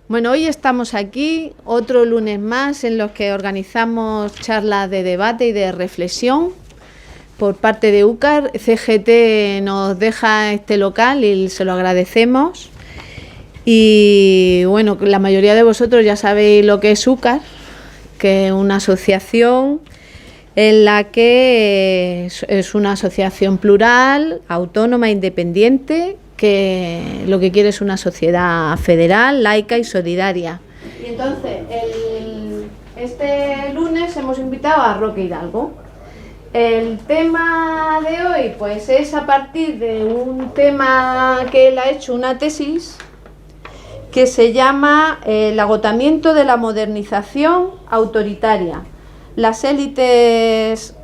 Bueno, hoy estamos aquí, otro lunes más, en los que organizamos charlas de debate y de reflexión por parte de UCAR. CGT nos deja este local y se lo agradecemos. Y bueno, la mayoría de vosotros ya sabéis lo que es UCAR, que es una asociación en la que es una asociación plural, autónoma, independiente, que lo que quiere es una sociedad federal, laica y solidaria. Y entonces, este lunes hemos invitado a Roque Hidalgo. El tema de hoy pues es a partir de un tema que él ha hecho, una tesis, que se llama El agotamiento de la modernización autoritaria, las élites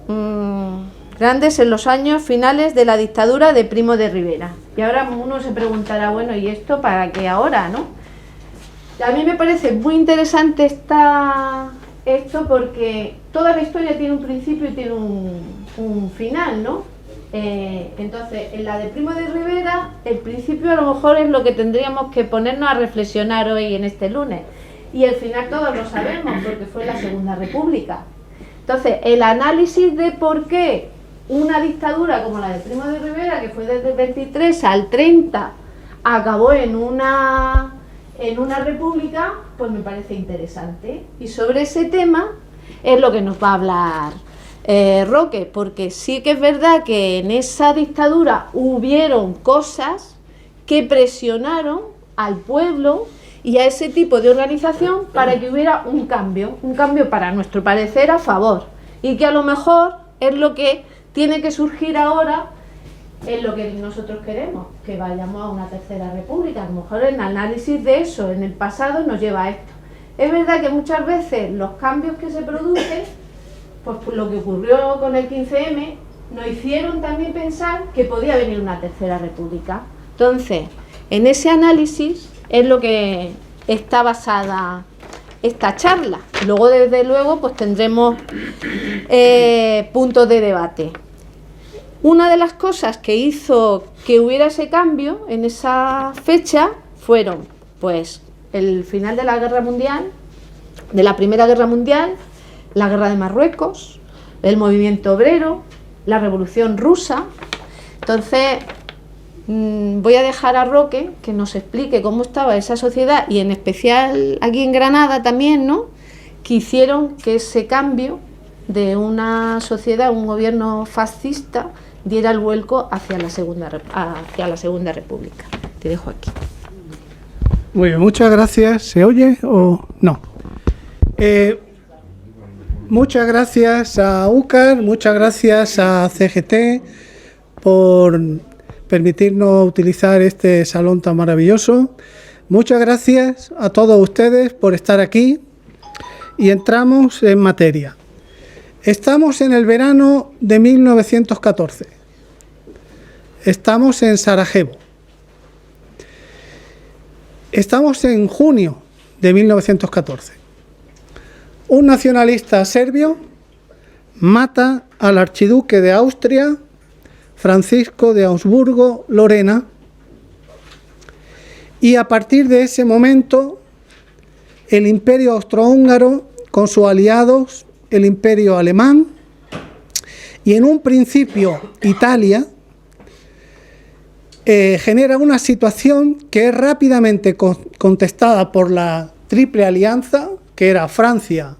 grandes en los años finales de la dictadura de Primo de Rivera. Y ahora uno se preguntará, bueno, ¿y esto para qué ahora, no? A mí me parece muy interesante esto porque toda la historia tiene un principio y tiene un final, ¿no? Entonces, en la de Primo de Rivera, el principio a lo mejor es lo que tendríamos que ponernos a reflexionar hoy en este lunes. Y el final todos lo sabemos, porque fue la Segunda República. Entonces, el análisis de por qué una dictadura como la de Primo de Rivera, que fue desde el 23 al 30, acabó en una república, pues me parece interesante. Y sobre ese tema es lo que nos va a hablar Roque, porque sí que es verdad que en esa dictadura hubieron cosas que presionaron al pueblo y a ese tipo de organización para que hubiera un cambio para nuestro parecer a favor, y que a lo mejor es lo que tiene que surgir ahora en lo que nosotros queremos, que vayamos a una tercera república. A lo mejor el análisis de eso en el pasado nos lleva a esto. Es verdad que muchas veces los cambios que se producen, pues por lo que ocurrió con el 15M, nos hicieron también pensar que podía venir una tercera república. Entonces, en ese análisis es lo que está basada esta charla. Luego, desde luego, pues tendremos puntos de debate. Una de las cosas que hizo que hubiera ese cambio en esa fecha fueron, pues, el final de la Guerra Mundial, de la Primera Guerra Mundial, la Guerra de Marruecos, el movimiento obrero, la Revolución Rusa. Entonces, voy a dejar a Roque que nos explique cómo estaba esa sociedad, y en especial aquí en Granada también, ¿no?, que hicieron que ese cambio de una sociedad, un gobierno fascista, diera el vuelco hacia la Segunda República. Te dejo aquí. Muy bien, muchas gracias. ¿Se oye o no? Muchas gracias a UCAR, muchas gracias a CGT por permitirnos utilizar este salón tan maravilloso. Muchas gracias a todos ustedes por estar aquí, y entramos en materia. Estamos en el verano de 1914. Estamos en Sarajevo. Estamos en junio de 1914. Un nacionalista serbio mata al archiduque de Austria, Francisco de Augsburgo-Lorena, y a partir de ese momento el Imperio austrohúngaro, con sus aliados, el Imperio alemán y en un principio Italia, genera una situación que es rápidamente contestada por la Triple Alianza, que era Francia,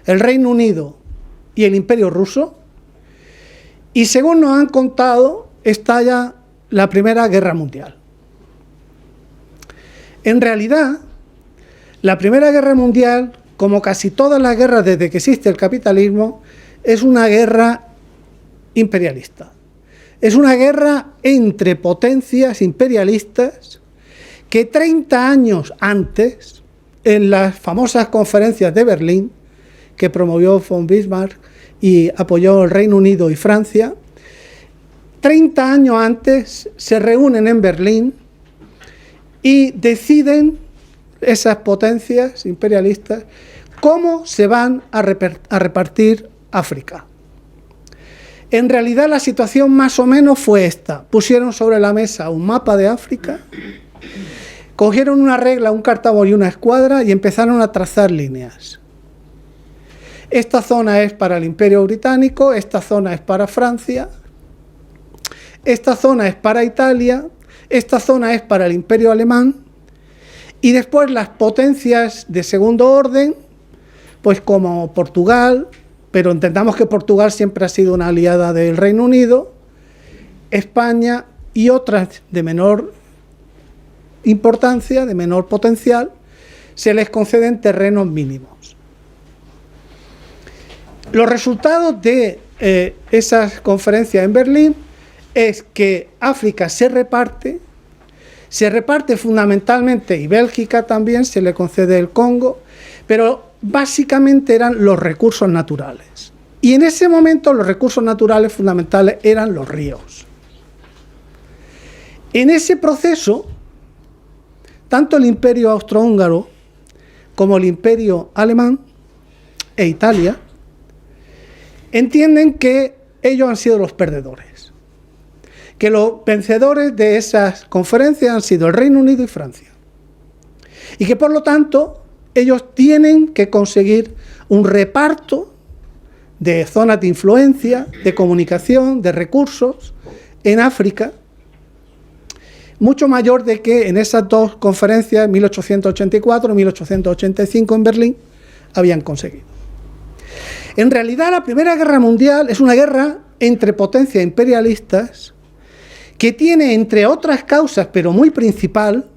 el Reino Unido y el Imperio ruso, y según nos han contado, estalla la Primera Guerra Mundial. En realidad, la Primera Guerra Mundial, como casi todas las guerras desde que existe el capitalismo, es una guerra imperialista. Es una guerra entre potencias imperialistas que 30 años antes, en las famosas conferencias de Berlín, que promovió von Bismarck y apoyó el Reino Unido y Francia, 30 años antes se reúnen en Berlín y deciden esas potencias imperialistas cómo se van a repartir África. En realidad la situación más o menos fue esta. Pusieron sobre la mesa un mapa de África, cogieron una regla, un cartabón y una escuadra y empezaron a trazar líneas. Esta zona es para el Imperio Británico, esta zona es para Francia, esta zona es para Italia, esta zona es para el Imperio Alemán, y después las potencias de segundo orden, pues como Portugal, pero entendamos que Portugal siempre ha sido una aliada del Reino Unido, España y otras de menor importancia, de menor potencial, se les conceden terrenos mínimos. Los resultados de esas conferencias en Berlín es que África se reparte fundamentalmente, y Bélgica también, se le concede el Congo, pero básicamente eran los recursos naturales. Y en ese momento los recursos naturales fundamentales eran los ríos. En ese proceso, tanto el Imperio Austrohúngaro como el Imperio Alemán e Italia entienden que ellos han sido los perdedores, que los vencedores de esas conferencias han sido el Reino Unido y Francia, y que por lo tanto ellos tienen que conseguir un reparto de zonas de influencia, de comunicación, de recursos en África, mucho mayor de que en esas dos conferencias, 1884 y 1885 en Berlín, habían conseguido. En realidad, la Primera Guerra Mundial es una guerra entre potencias imperialistas que tiene, entre otras causas, pero muy principal,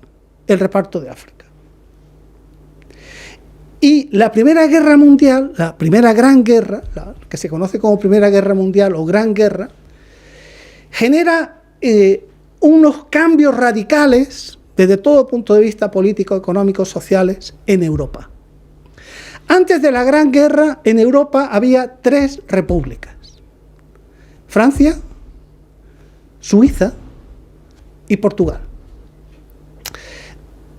el reparto de África. Y la Primera Guerra Mundial, la primera gran guerra, la que se conoce como Primera Guerra Mundial o Gran Guerra, genera unos cambios radicales desde todo punto de vista político, económico, sociales en Europa. Antes de la Gran Guerra, en Europa había 3 repúblicas: Francia, Suiza y Portugal.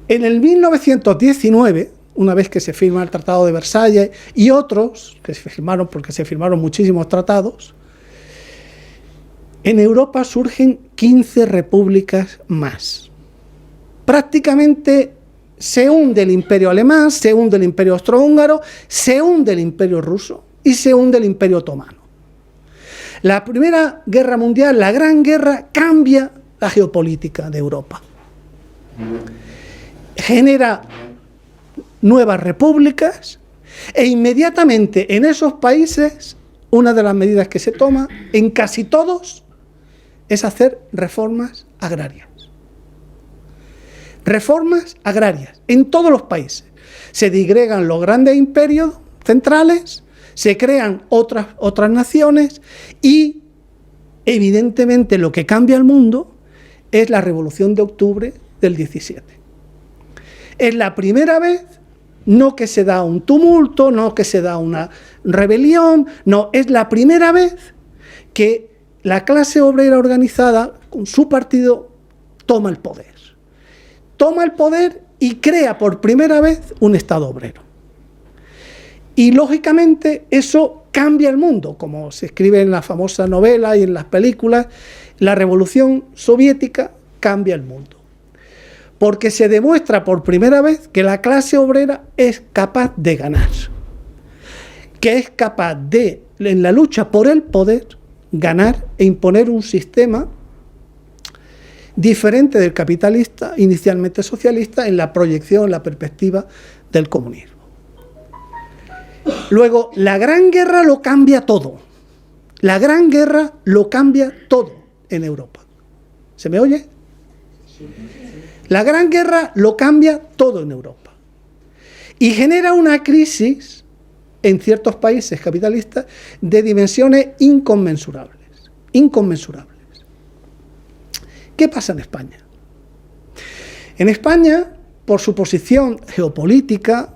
En el 1919, una vez que se firma el Tratado de Versalles y otros que se firmaron, porque se firmaron muchísimos tratados, en Europa surgen 15 repúblicas más. Prácticamente se hunde el Imperio Alemán, se hunde el Imperio Austrohúngaro, se hunde el Imperio Ruso y se hunde el Imperio Otomano. La Primera Guerra Mundial, la Gran Guerra, cambia la geopolítica de Europa. Genera nuevas repúblicas e inmediatamente en esos países una de las medidas que se toma en casi todos es hacer reformas agrarias. Reformas agrarias en todos los países. Se disgregan los grandes imperios centrales, se crean otras naciones y evidentemente lo que cambia el mundo es la Revolución de Octubre del 17. Es la primera vez, no que se da un tumulto, no que se da una rebelión, no, es la primera vez que la clase obrera organizada con su partido toma el poder. Toma el poder y crea por primera vez un Estado obrero. Y lógicamente eso cambia el mundo, como se escribe en la famosa novela y en las películas, la Revolución Soviética cambia el mundo. Porque se demuestra por primera vez que la clase obrera es capaz de ganar, que es capaz de, en la lucha por el poder, ganar e imponer un sistema diferente del capitalista, inicialmente socialista, en la proyección, en la perspectiva del comunismo. Luego, la Gran Guerra lo cambia todo. La Gran Guerra lo cambia todo en Europa. ¿Se me oye? La Gran Guerra lo cambia todo en Europa. Y genera una crisis en ciertos países capitalistas de dimensiones inconmensurables. Inconmensurables. ¿Qué pasa en España? En España, por su posición geopolítica,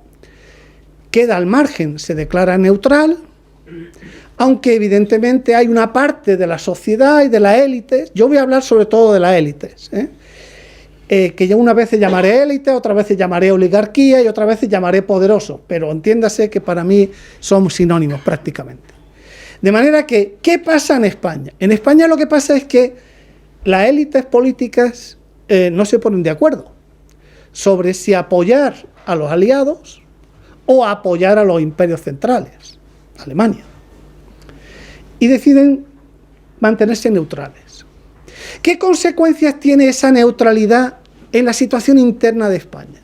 queda al margen, se declara neutral, aunque evidentemente hay una parte de la sociedad y de las élites, yo voy a hablar sobre todo de las élites, que yo unas veces llamaré élite, otras veces llamaré oligarquía y otras veces llamaré poderoso, pero entiéndase que para mí son sinónimos prácticamente. De manera que, ¿qué pasa en España? En España lo que pasa es que las élites políticas no se ponen de acuerdo sobre si apoyar a los aliados o apoyar a los imperios centrales, Alemania. Y deciden mantenerse neutrales. ¿Qué consecuencias tiene esa neutralidad en la situación interna de España?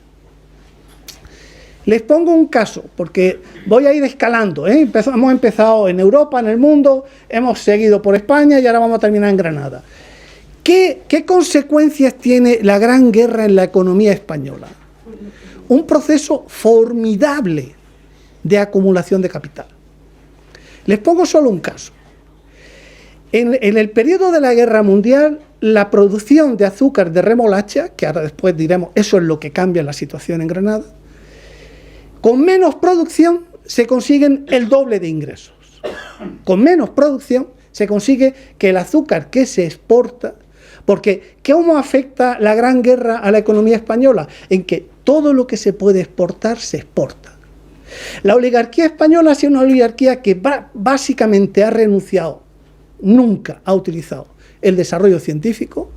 Les pongo un caso, porque voy a ir escalando, ¿eh? Hemos empezado en Europa, en el mundo, hemos seguido por España y ahora vamos a terminar en Granada. ¿Qué consecuencias tiene la Gran Guerra en la economía española? Un proceso formidable de acumulación de capital. Les pongo solo un caso. En el periodo de la Guerra Mundial, la producción de azúcar de remolacha, que ahora después diremos, eso es lo que cambia la situación en Granada, con menos producción se consiguen el doble de ingresos. Con menos producción se consigue que el azúcar que se exporta, porque ¿cómo afecta la Gran Guerra a la economía española? En que todo lo que se puede exportar, se exporta. La oligarquía española ha sido una oligarquía que básicamente ha renunciado, nunca ha utilizado el desarrollo científico,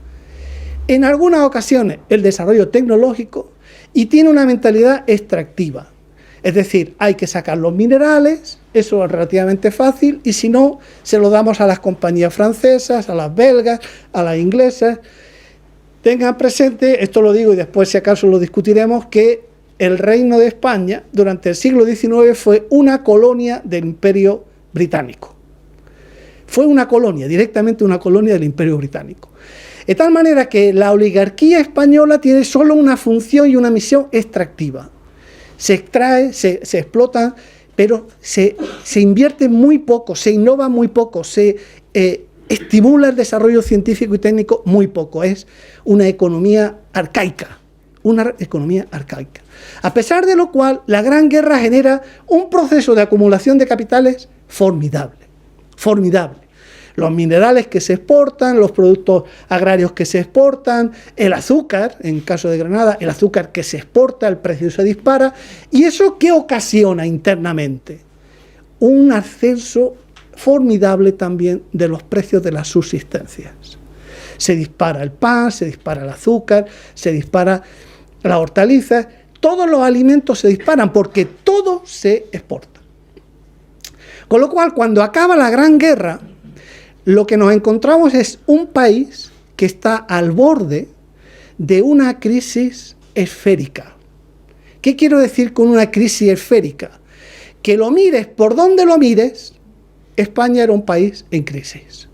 en algunas ocasiones el desarrollo tecnológico, y tiene una mentalidad extractiva. Es decir, hay que sacar los minerales, eso es relativamente fácil, y si no, se lo damos a las compañías francesas, a las belgas, a las inglesas. Tengan presente, esto lo digo y después si acaso lo discutiremos, que el Reino de España durante el siglo XIX fue una colonia del Imperio Británico. Fue una colonia, directamente una colonia del Imperio Británico. De tal manera que la oligarquía española tiene solo una función y una misión extractiva. Se extrae, se explota, pero se invierte muy poco, se innova muy poco, se estimula el desarrollo científico y técnico muy poco. Es una economía arcaica, A pesar de lo cual, la Gran Guerra genera un proceso de acumulación de capitales formidable. Los minerales que se exportan, los productos agrarios que se exportan, el azúcar, en caso de Granada, el azúcar que se exporta, el precio se dispara. ¿Y eso qué ocasiona internamente? Un ascenso formidable también de los precios de las subsistencias. Se dispara el pan, se dispara el azúcar, se dispara la hortaliza, todos los alimentos se disparan porque todo se exporta. Con lo cual, cuando acaba la Gran Guerra, lo que nos encontramos es un país que está al borde de una crisis esférica. ¿Qué quiero decir con una crisis esférica? Que lo mires por donde lo mires, España era un país en crisis.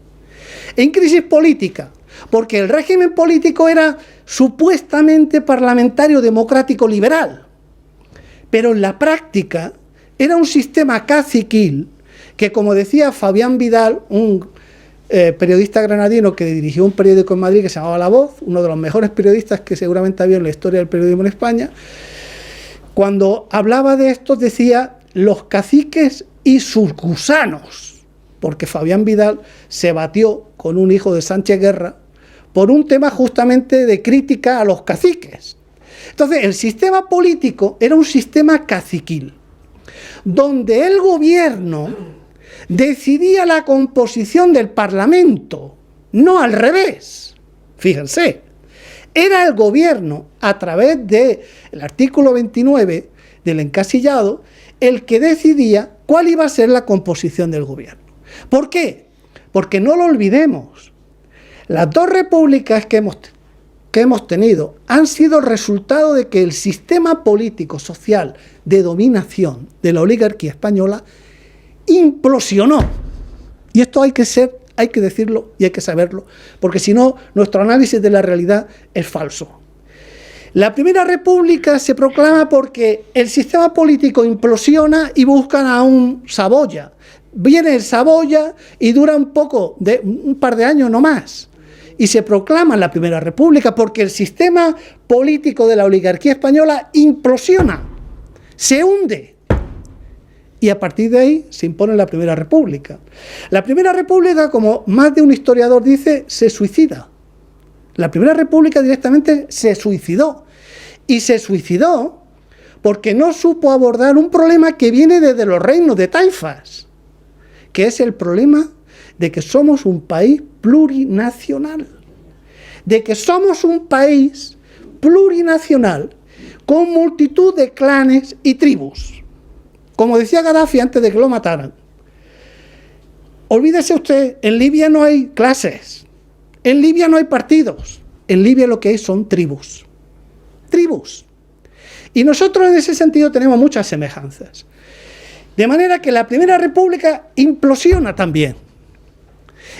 En crisis política, porque el régimen político era supuestamente parlamentario democrático liberal, pero en la práctica era un sistema caciquil que, como decía Fabián Vidal, un periodista granadino que dirigió un periódico en Madrid que se llamaba La Voz, uno de los mejores periodistas que seguramente había en la historia del periodismo en España, cuando hablaba de esto decía los caciques y sus gusanos, porque Fabián Vidal se batió con un hijo de Sánchez Guerra por un tema justamente de crítica a los caciques. Entonces, el sistema político era un sistema caciquil, donde el gobierno decidía la composición del Parlamento, no al revés. Fíjense, era el gobierno, a través del artículo 29 del encasillado, el que decidía cuál iba a ser la composición del gobierno. ¿Por qué? Porque no lo olvidemos, las dos repúblicas que hemos tenido han sido resultado de que el sistema político social de dominación de la oligarquía española implosionó. Y esto hay que decirlo y hay que saberlo, porque si no, nuestro análisis de la realidad es falso. La Primera República se proclama porque el sistema político implosiona y buscan a un Saboya. Viene el Saboya y dura un par de años no más. Y se proclama la Primera República porque el sistema político de la oligarquía española implosiona, se hunde. Y a partir de ahí se impone la Primera República. La Primera República, como más de un historiador dice, se suicida. La Primera República directamente se suicidó. Y se suicidó porque no supo abordar un problema que viene desde los reinos de taifas, que es el problema de que somos un país plurinacional, de que somos un país plurinacional con multitud de clanes y tribus. Como decía Gaddafi antes de que lo mataran, olvídese usted, en Libia no hay clases, en Libia no hay partidos, en Libia lo que hay son tribus. Tribus. Y nosotros en ese sentido tenemos muchas semejanzas. De manera que la Primera República implosiona también.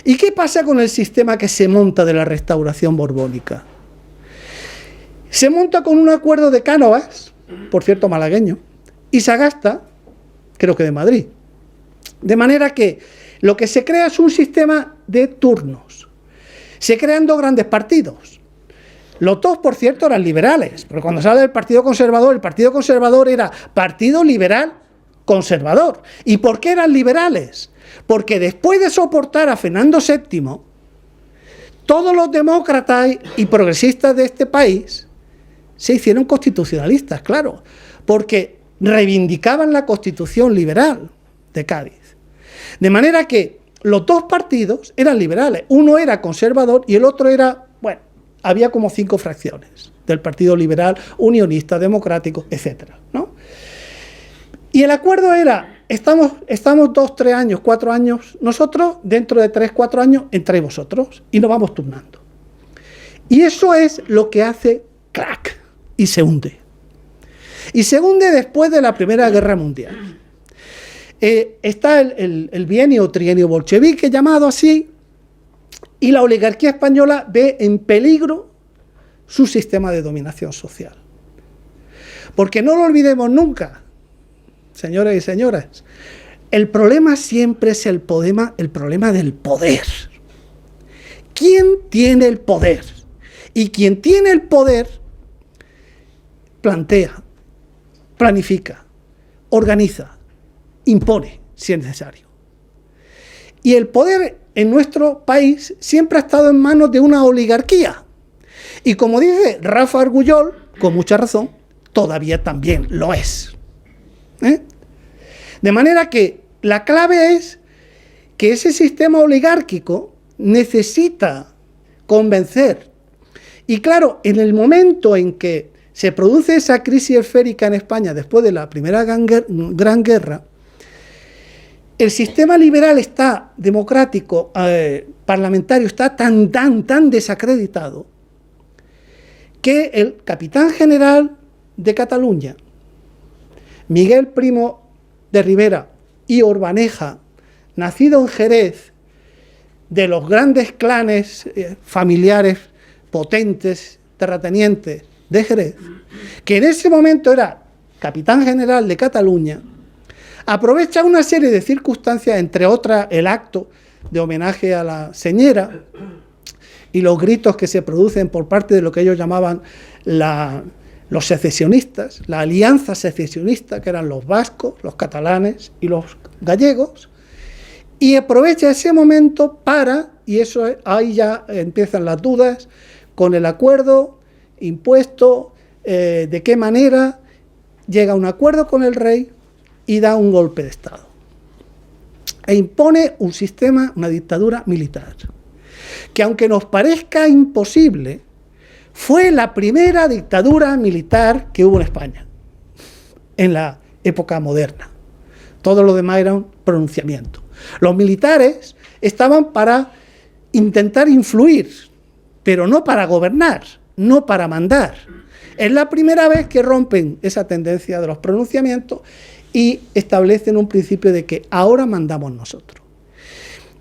¿Y qué pasa con el sistema que se monta de la restauración borbónica? Se monta con un acuerdo de Cánovas, por cierto malagueño, y Sagasta, creo que de Madrid. De manera que lo que se crea es un sistema de turnos. Se crean dos grandes partidos. Los dos, por cierto, eran liberales, pero cuando se habla del Partido Conservador, el Partido Conservador era Partido Liberal Conservador. ¿Y por qué eran liberales? Porque después de soportar a Fernando VII, todos los demócratas y progresistas de este país se hicieron constitucionalistas, claro, porque reivindicaban la Constitución liberal de Cádiz. De manera que los dos partidos eran liberales, uno era conservador y el otro era, bueno, había como 5 fracciones del Partido Liberal, Unionista, Democrático, etcétera, ¿no? Y el acuerdo era, estamos 2, 3 años, 4 años, nosotros, dentro de 3, 4 años, entráis vosotros, y nos vamos turnando. Y eso es lo que hace crack, y se hunde. Y se hunde después de la Primera Guerra Mundial. Está el bienio o trienio bolchevique, llamado así, y la oligarquía española ve en peligro su sistema de dominación social. Porque no lo olvidemos nunca, señores y señoras, el problema siempre es el problema del poder. ¿Quién tiene el poder? Y quien tiene el poder plantea, planifica, organiza, impone, si es necesario. Y el poder en nuestro país siempre ha estado en manos de una oligarquía. Y como dice Rafa Argullol, con mucha razón, todavía también lo es. De manera que la clave es que ese sistema oligárquico necesita convencer. Y claro, en el momento en que se produce esa crisis esférica en España después de la Primera Gran Guerra, el sistema liberal está democrático, parlamentario, está tan desacreditado que el capitán general de Cataluña, Miguel Primo de Rivera y Orbaneja, nacido en Jerez, de los grandes clanes familiares potentes, terratenientes de Jerez, que en ese momento era capitán general de Cataluña, aprovecha una serie de circunstancias, entre otras el acto de homenaje a la señera y los gritos que se producen por parte de lo que ellos llamaban los secesionistas, la alianza secesionista, que eran los vascos, los catalanes y los gallegos, y aprovecha ese momento para, y eso ahí ya empiezan las dudas, con el acuerdo impuesto, de qué manera llega a un acuerdo con el rey y da un golpe de Estado. E impone un sistema, una dictadura militar, que aunque nos parezca imposible, fue la primera dictadura militar que hubo en España, en la época moderna. Todo lo demás era un pronunciamiento. Los militares estaban para intentar influir, pero no para gobernar, no para mandar. Es la primera vez que rompen esa tendencia de los pronunciamientos y establecen un principio de que ahora mandamos nosotros.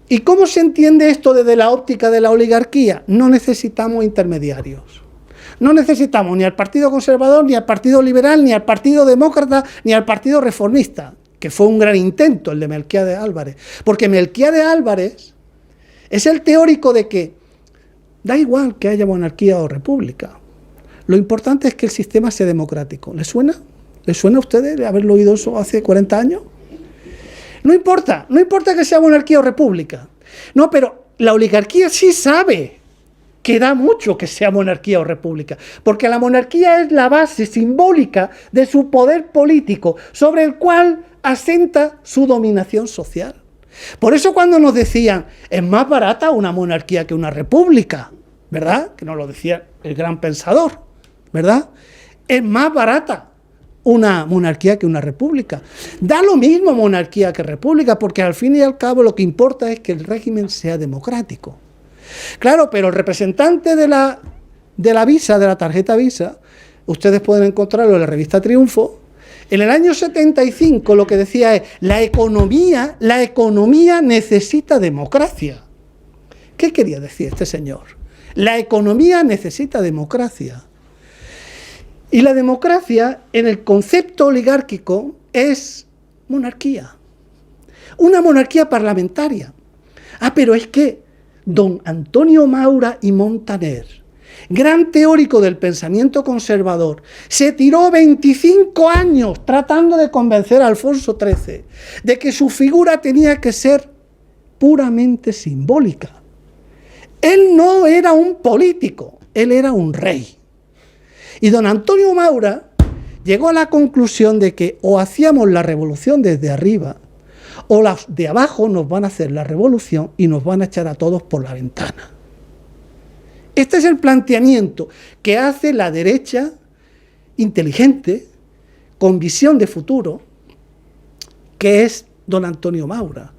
¿Y cómo se entiende esto desde la óptica de la oligarquía? No necesitamos intermediarios. No necesitamos ni al Partido Conservador, ni al Partido Liberal, ni al Partido Demócrata, ni al Partido Reformista, que fue un gran intento el de Melquiades Álvarez. Porque Melquiades Álvarez es el teórico de que da igual que haya monarquía o república. Lo importante es que el sistema sea democrático. ¿Les suena? ¿Les suena a ustedes haberlo oído eso hace 40 años? No importa que sea monarquía o república. No, pero la oligarquía sí sabe que da mucho que sea monarquía o república, porque la monarquía es la base simbólica de su poder político, sobre el cual asenta su dominación social. Por eso cuando nos decían, es más barata una monarquía que una república, ¿verdad? Que nos lo decía el gran pensador, ¿verdad? Es más barata una monarquía que una república. Da lo mismo monarquía que república, porque al fin y al cabo lo que importa es que el régimen sea democrático. Claro, pero el representante de la Visa, de la tarjeta Visa, ustedes pueden encontrarlo en la revista Triunfo, en el año 75 lo que decía es, la economía necesita democracia. ¿Qué quería decir este señor? La economía necesita democracia. Y la democracia, en el concepto oligárquico, es monarquía. Una monarquía parlamentaria. Pero es que don Antonio Maura y Montaner, gran teórico del pensamiento conservador, se tiró 25 años tratando de convencer a Alfonso XIII de que su figura tenía que ser puramente simbólica. Él no era un político, él era un rey. Y don Antonio Maura llegó a la conclusión de que o hacíamos la revolución desde arriba, o los de abajo nos van a hacer la revolución y nos van a echar a todos por la ventana. Este es el planteamiento que hace la derecha inteligente, con visión de futuro, que es don Antonio Maura.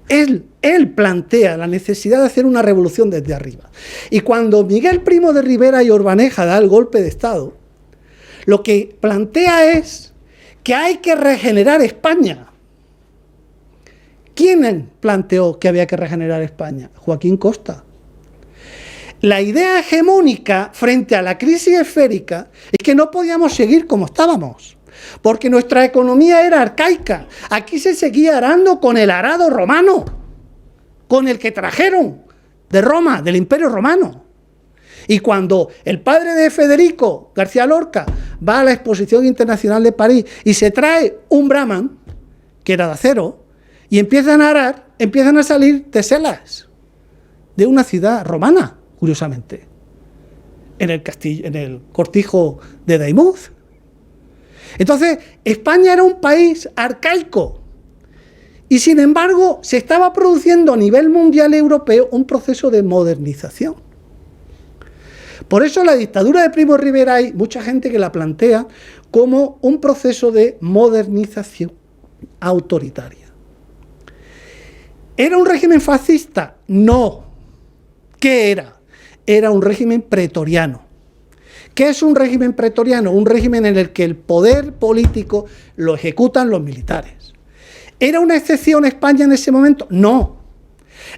Él plantea la necesidad de hacer una revolución desde arriba. Y cuando Miguel Primo de Rivera y Urbaneja da el golpe de Estado, lo que plantea es que hay que regenerar España. ¿Quién planteó que había que regenerar España? Joaquín Costa. La idea hegemónica frente a la crisis esférica es que no podíamos seguir como estábamos, porque nuestra economía era arcaica. Aquí se seguía arando con el arado romano, con el que trajeron de Roma, del Imperio Romano. Y cuando el padre de Federico García Lorca va a la Exposición Internacional de París y se trae un Brahman, que era de acero, y empiezan a arar, empiezan a salir teselas de una ciudad romana, curiosamente, en el cortijo de Daimús. Entonces, España era un país arcaico y, sin embargo, se estaba produciendo a nivel mundial europeo un proceso de modernización. Por eso la dictadura de Primo de Rivera hay mucha gente que la plantea como un proceso de modernización autoritaria. ¿Era un régimen fascista? No. ¿Qué era? Era un régimen pretoriano. ¿Qué es un régimen pretoriano? Un régimen en el que el poder político lo ejecutan los militares. ¿Era una excepción España en ese momento? No.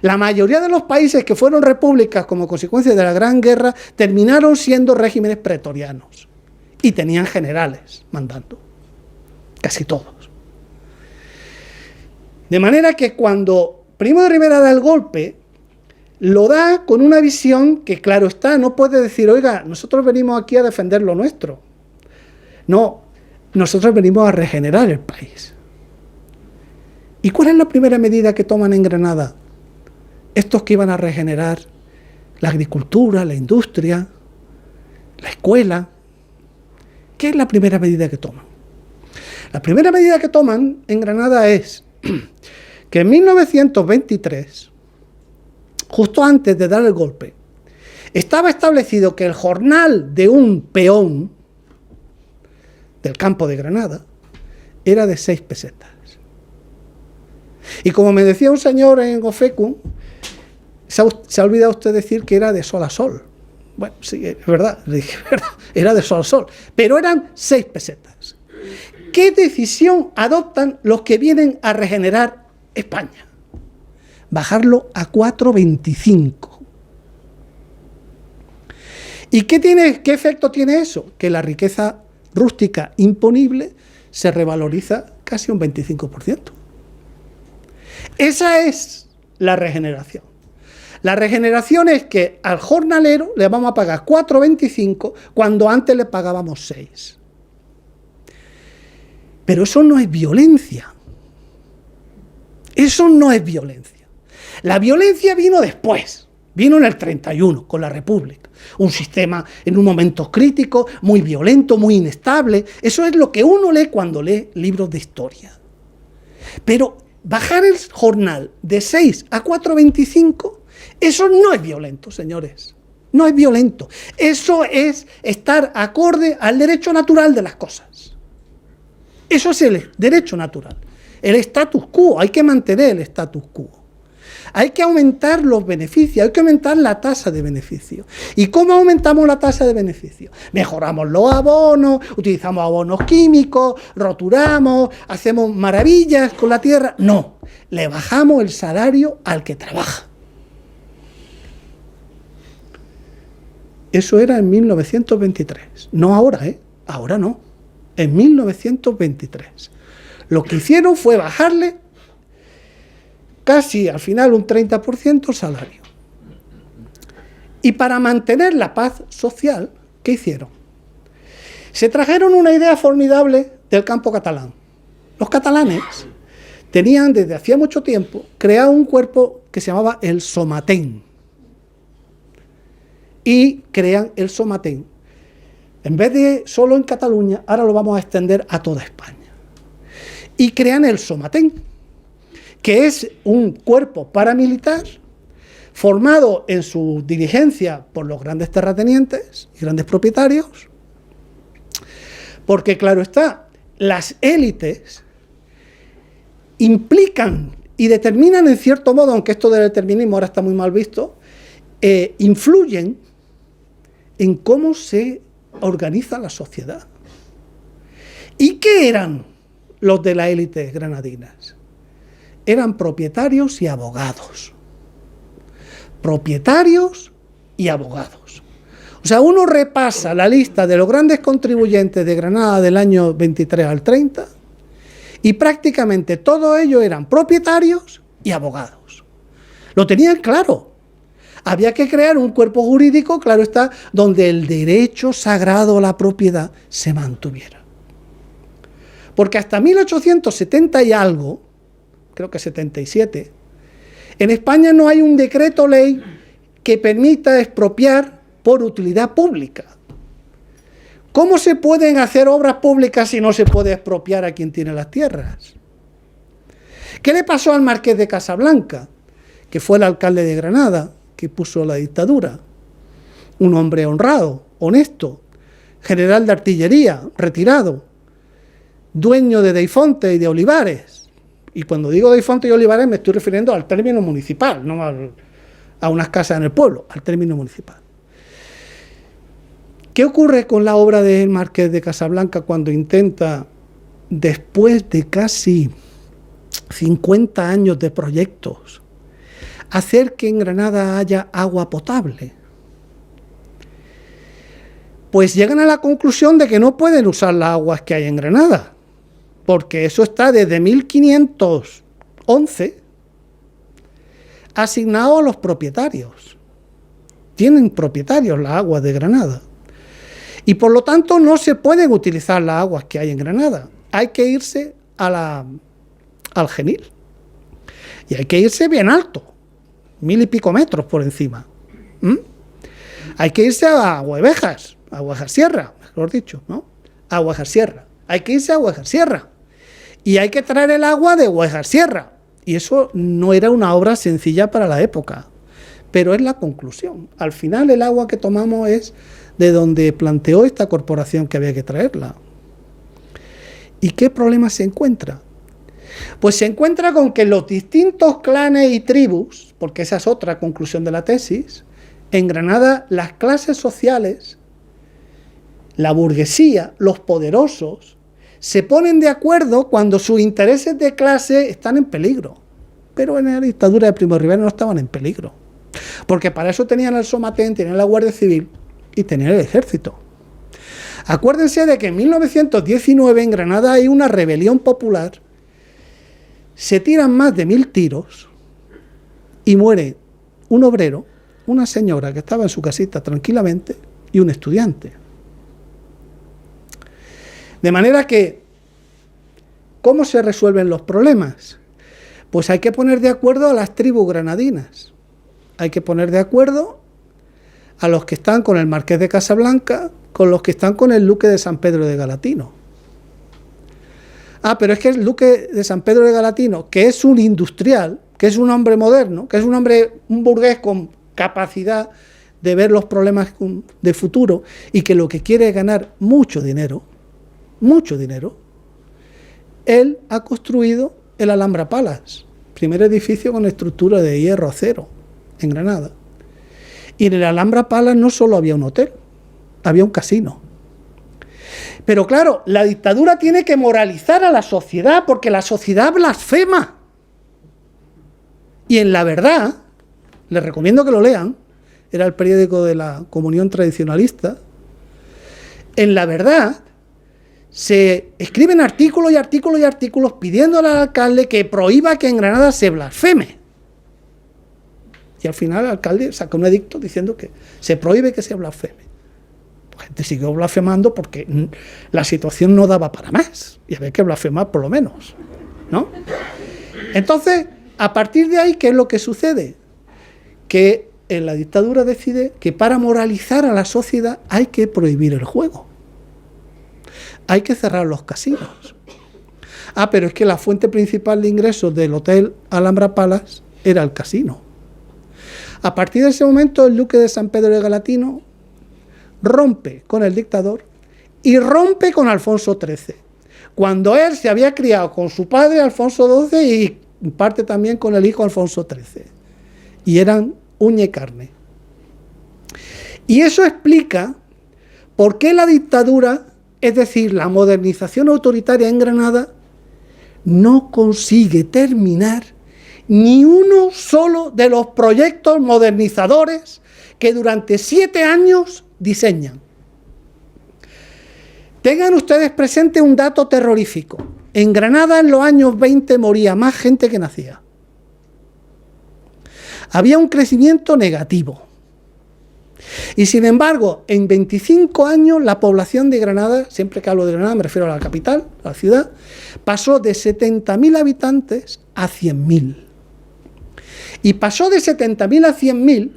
La mayoría de los países que fueron repúblicas como consecuencia de la Gran Guerra terminaron siendo regímenes pretorianos y tenían generales mandando. Casi todos. De manera que cuando Primo de Rivera da el golpe, lo da con una visión que, claro está, no puede decir, oiga, nosotros venimos aquí a defender lo nuestro. No, nosotros venimos a regenerar el país. ¿Y cuál es la primera medida que toman en Granada? Estos que iban a regenerar la agricultura, la industria, la escuela. ¿Qué es la primera medida que toman? La primera medida que toman en Granada es que en 1923, justo antes de dar el golpe, estaba establecido que el jornal de un peón del campo de Granada era de 6 pesetas. Y como me decía un señor en Gofecum, se ha olvidado usted decir que era de sol a sol. Bueno, sí, es verdad, le dije, ¿verdad? Era de sol a sol, pero eran 6 pesetas. ¿Qué decisión adoptan los que vienen a regenerar España? Bajarlo a 4,25. ¿Y qué efecto tiene eso? Que la riqueza rústica imponible se revaloriza casi un 25%. Esa es la regeneración. La regeneración es que al jornalero le vamos a pagar 4,25 cuando antes le pagábamos 6. Pero eso no es violencia. Eso no es violencia. La violencia vino después, vino en el 31 con la República. Un sistema en un momento crítico, muy violento, muy inestable. Eso es lo que uno lee cuando lee libros de historia. Pero bajar el jornal de 6 a 4,25, eso no es violento, señores. No es violento. Eso es estar acorde al derecho natural de las cosas. Eso es el derecho natural. El status quo, hay que mantener el status quo. Hay que aumentar los beneficios, hay que aumentar la tasa de beneficio. ¿Y cómo aumentamos la tasa de beneficio? Mejoramos los abonos, utilizamos abonos químicos, roturamos, hacemos maravillas con la tierra. No, le bajamos el salario al que trabaja. Eso era en 1923. No ahora, ¿eh? Ahora no. En 1923. Lo que hicieron fue bajarle casi al final un 30% el salario. Y para mantener la paz social, ¿qué hicieron? Se trajeron una idea formidable del campo catalán. Los catalanes tenían desde hacía mucho tiempo creado un cuerpo que se llamaba el Somatén. Y crean el Somatén. En vez de solo en Cataluña, ahora lo vamos a extender a toda España. Y crean el Somatén, que es un cuerpo paramilitar formado en su dirigencia por los grandes terratenientes y grandes propietarios, porque claro está, las élites implican y determinan en cierto modo, aunque esto del determinismo ahora está muy mal visto, influyen en cómo se organiza la sociedad. ¿Y qué eran los de la élite granadinas? Eran propietarios y abogados. Propietarios y abogados. O sea, uno repasa la lista de los grandes contribuyentes de Granada del año 23 al 30 y prácticamente todos ellos eran propietarios y abogados. Lo tenían claro. Había que crear un cuerpo jurídico, claro está, donde el derecho sagrado a la propiedad se mantuviera. Porque hasta 1870 y algo, creo que 77, en España no hay un decreto ley que permita expropiar por utilidad pública. ¿Cómo se pueden hacer obras públicas si no se puede expropiar a quien tiene las tierras? ¿Qué le pasó al marqués de Casablanca, que fue el alcalde de Granada, que puso la dictadura? Un hombre honrado, honesto, general de artillería, retirado, dueño de Deifonte y de Olivares. Y cuando digo Deifonte y Olivares me estoy refiriendo al término municipal, no a unas casas en el pueblo, al término municipal. ¿Qué ocurre con la obra del marqués de Casablanca cuando intenta, después de casi 50 años de proyectos, hacer que en Granada haya agua potable? Pues llegan a la conclusión de que no pueden usar las aguas que hay en Granada, porque eso está desde 1511 asignado a los propietarios. Tienen propietarios las aguas de Granada. Y por lo tanto no se pueden utilizar las aguas que hay en Granada. Hay que irse al Genil. Y hay que irse bien alto, 1000 y pico metros por encima. Hay que irse a Huevejas, a Huejar-Sierra, mejor dicho, ¿no? A Huejar-Sierra. Hay que irse a Huejar-Sierra. Y hay que traer el agua de Huejar-Sierra. Y eso no era una obra sencilla para la época. Pero es la conclusión. Al final el agua que tomamos es de donde planteó esta corporación que había que traerla. ¿Y qué problema se encuentra? Pues se encuentra con que los distintos clanes y tribus, porque esa es otra conclusión de la tesis, en Granada las clases sociales, la burguesía, los poderosos, se ponen de acuerdo cuando sus intereses de clase están en peligro. Pero en la dictadura de Primo de Rivera no estaban en peligro. Porque para eso tenían el Somatén, tenían la Guardia Civil y tenían el ejército. Acuérdense de que en 1919 en Granada hay una rebelión popular, se tiran más de 1000 tiros y muere un obrero, una señora que estaba en su casita tranquilamente y un estudiante. De manera que, ¿cómo se resuelven los problemas? Pues hay que poner de acuerdo a las tribus granadinas. Hay que poner de acuerdo a los que están con el marqués de Casablanca, con los que están con el duque de San Pedro de Galatino. pero es que el duque de San Pedro de Galatino, que es un industrial, que es un hombre moderno, que es un burgués con capacidad de ver los problemas de futuro y que lo que quiere es ganar mucho dinero, él ha construido el Alhambra Palace, primer edificio con estructura de hierro acero en Granada. Y en el Alhambra Palace no solo había un hotel, había un casino. Pero claro, la dictadura tiene que moralizar a la sociedad porque la sociedad blasfema. Y en La Verdad, les recomiendo que lo lean, era el periódico de la Comunión Tradicionalista, en La Verdad se escriben artículos y artículos y artículos pidiéndole al alcalde que prohíba que en Granada se blasfeme. Y al final el alcalde saca un edicto diciendo que se prohíbe que se blasfeme. La gente siguió blasfemando porque la situación no daba para más. Y había que blasfemar por lo menos, ¿no? Entonces, a partir de ahí, ¿qué es lo que sucede? Que en la dictadura decide que para moralizar a la sociedad hay que prohibir el juego. Hay que cerrar los casinos. Pero es que la fuente principal de ingresos del Hotel Alhambra Palace era el casino. A partir de ese momento, el duque de San Pedro de Galatino rompe con el dictador y rompe con Alfonso XIII, cuando él se había criado con su padre Alfonso XII y en parte también con el hijo Alfonso XIII. Y eran uña y carne. Y eso explica por qué la dictadura, es decir, la modernización autoritaria en Granada, no consigue terminar ni uno solo de los proyectos modernizadores que durante 7 años diseñan. Tengan ustedes presente un dato terrorífico. En Granada en los años 20 moría más gente que nacía. Había un crecimiento negativo. Y sin embargo, en 25 años la población de Granada, siempre que hablo de Granada me refiero a la capital, a la ciudad, pasó de 70.000 habitantes a 100.000. Y pasó de 70.000 a 100.000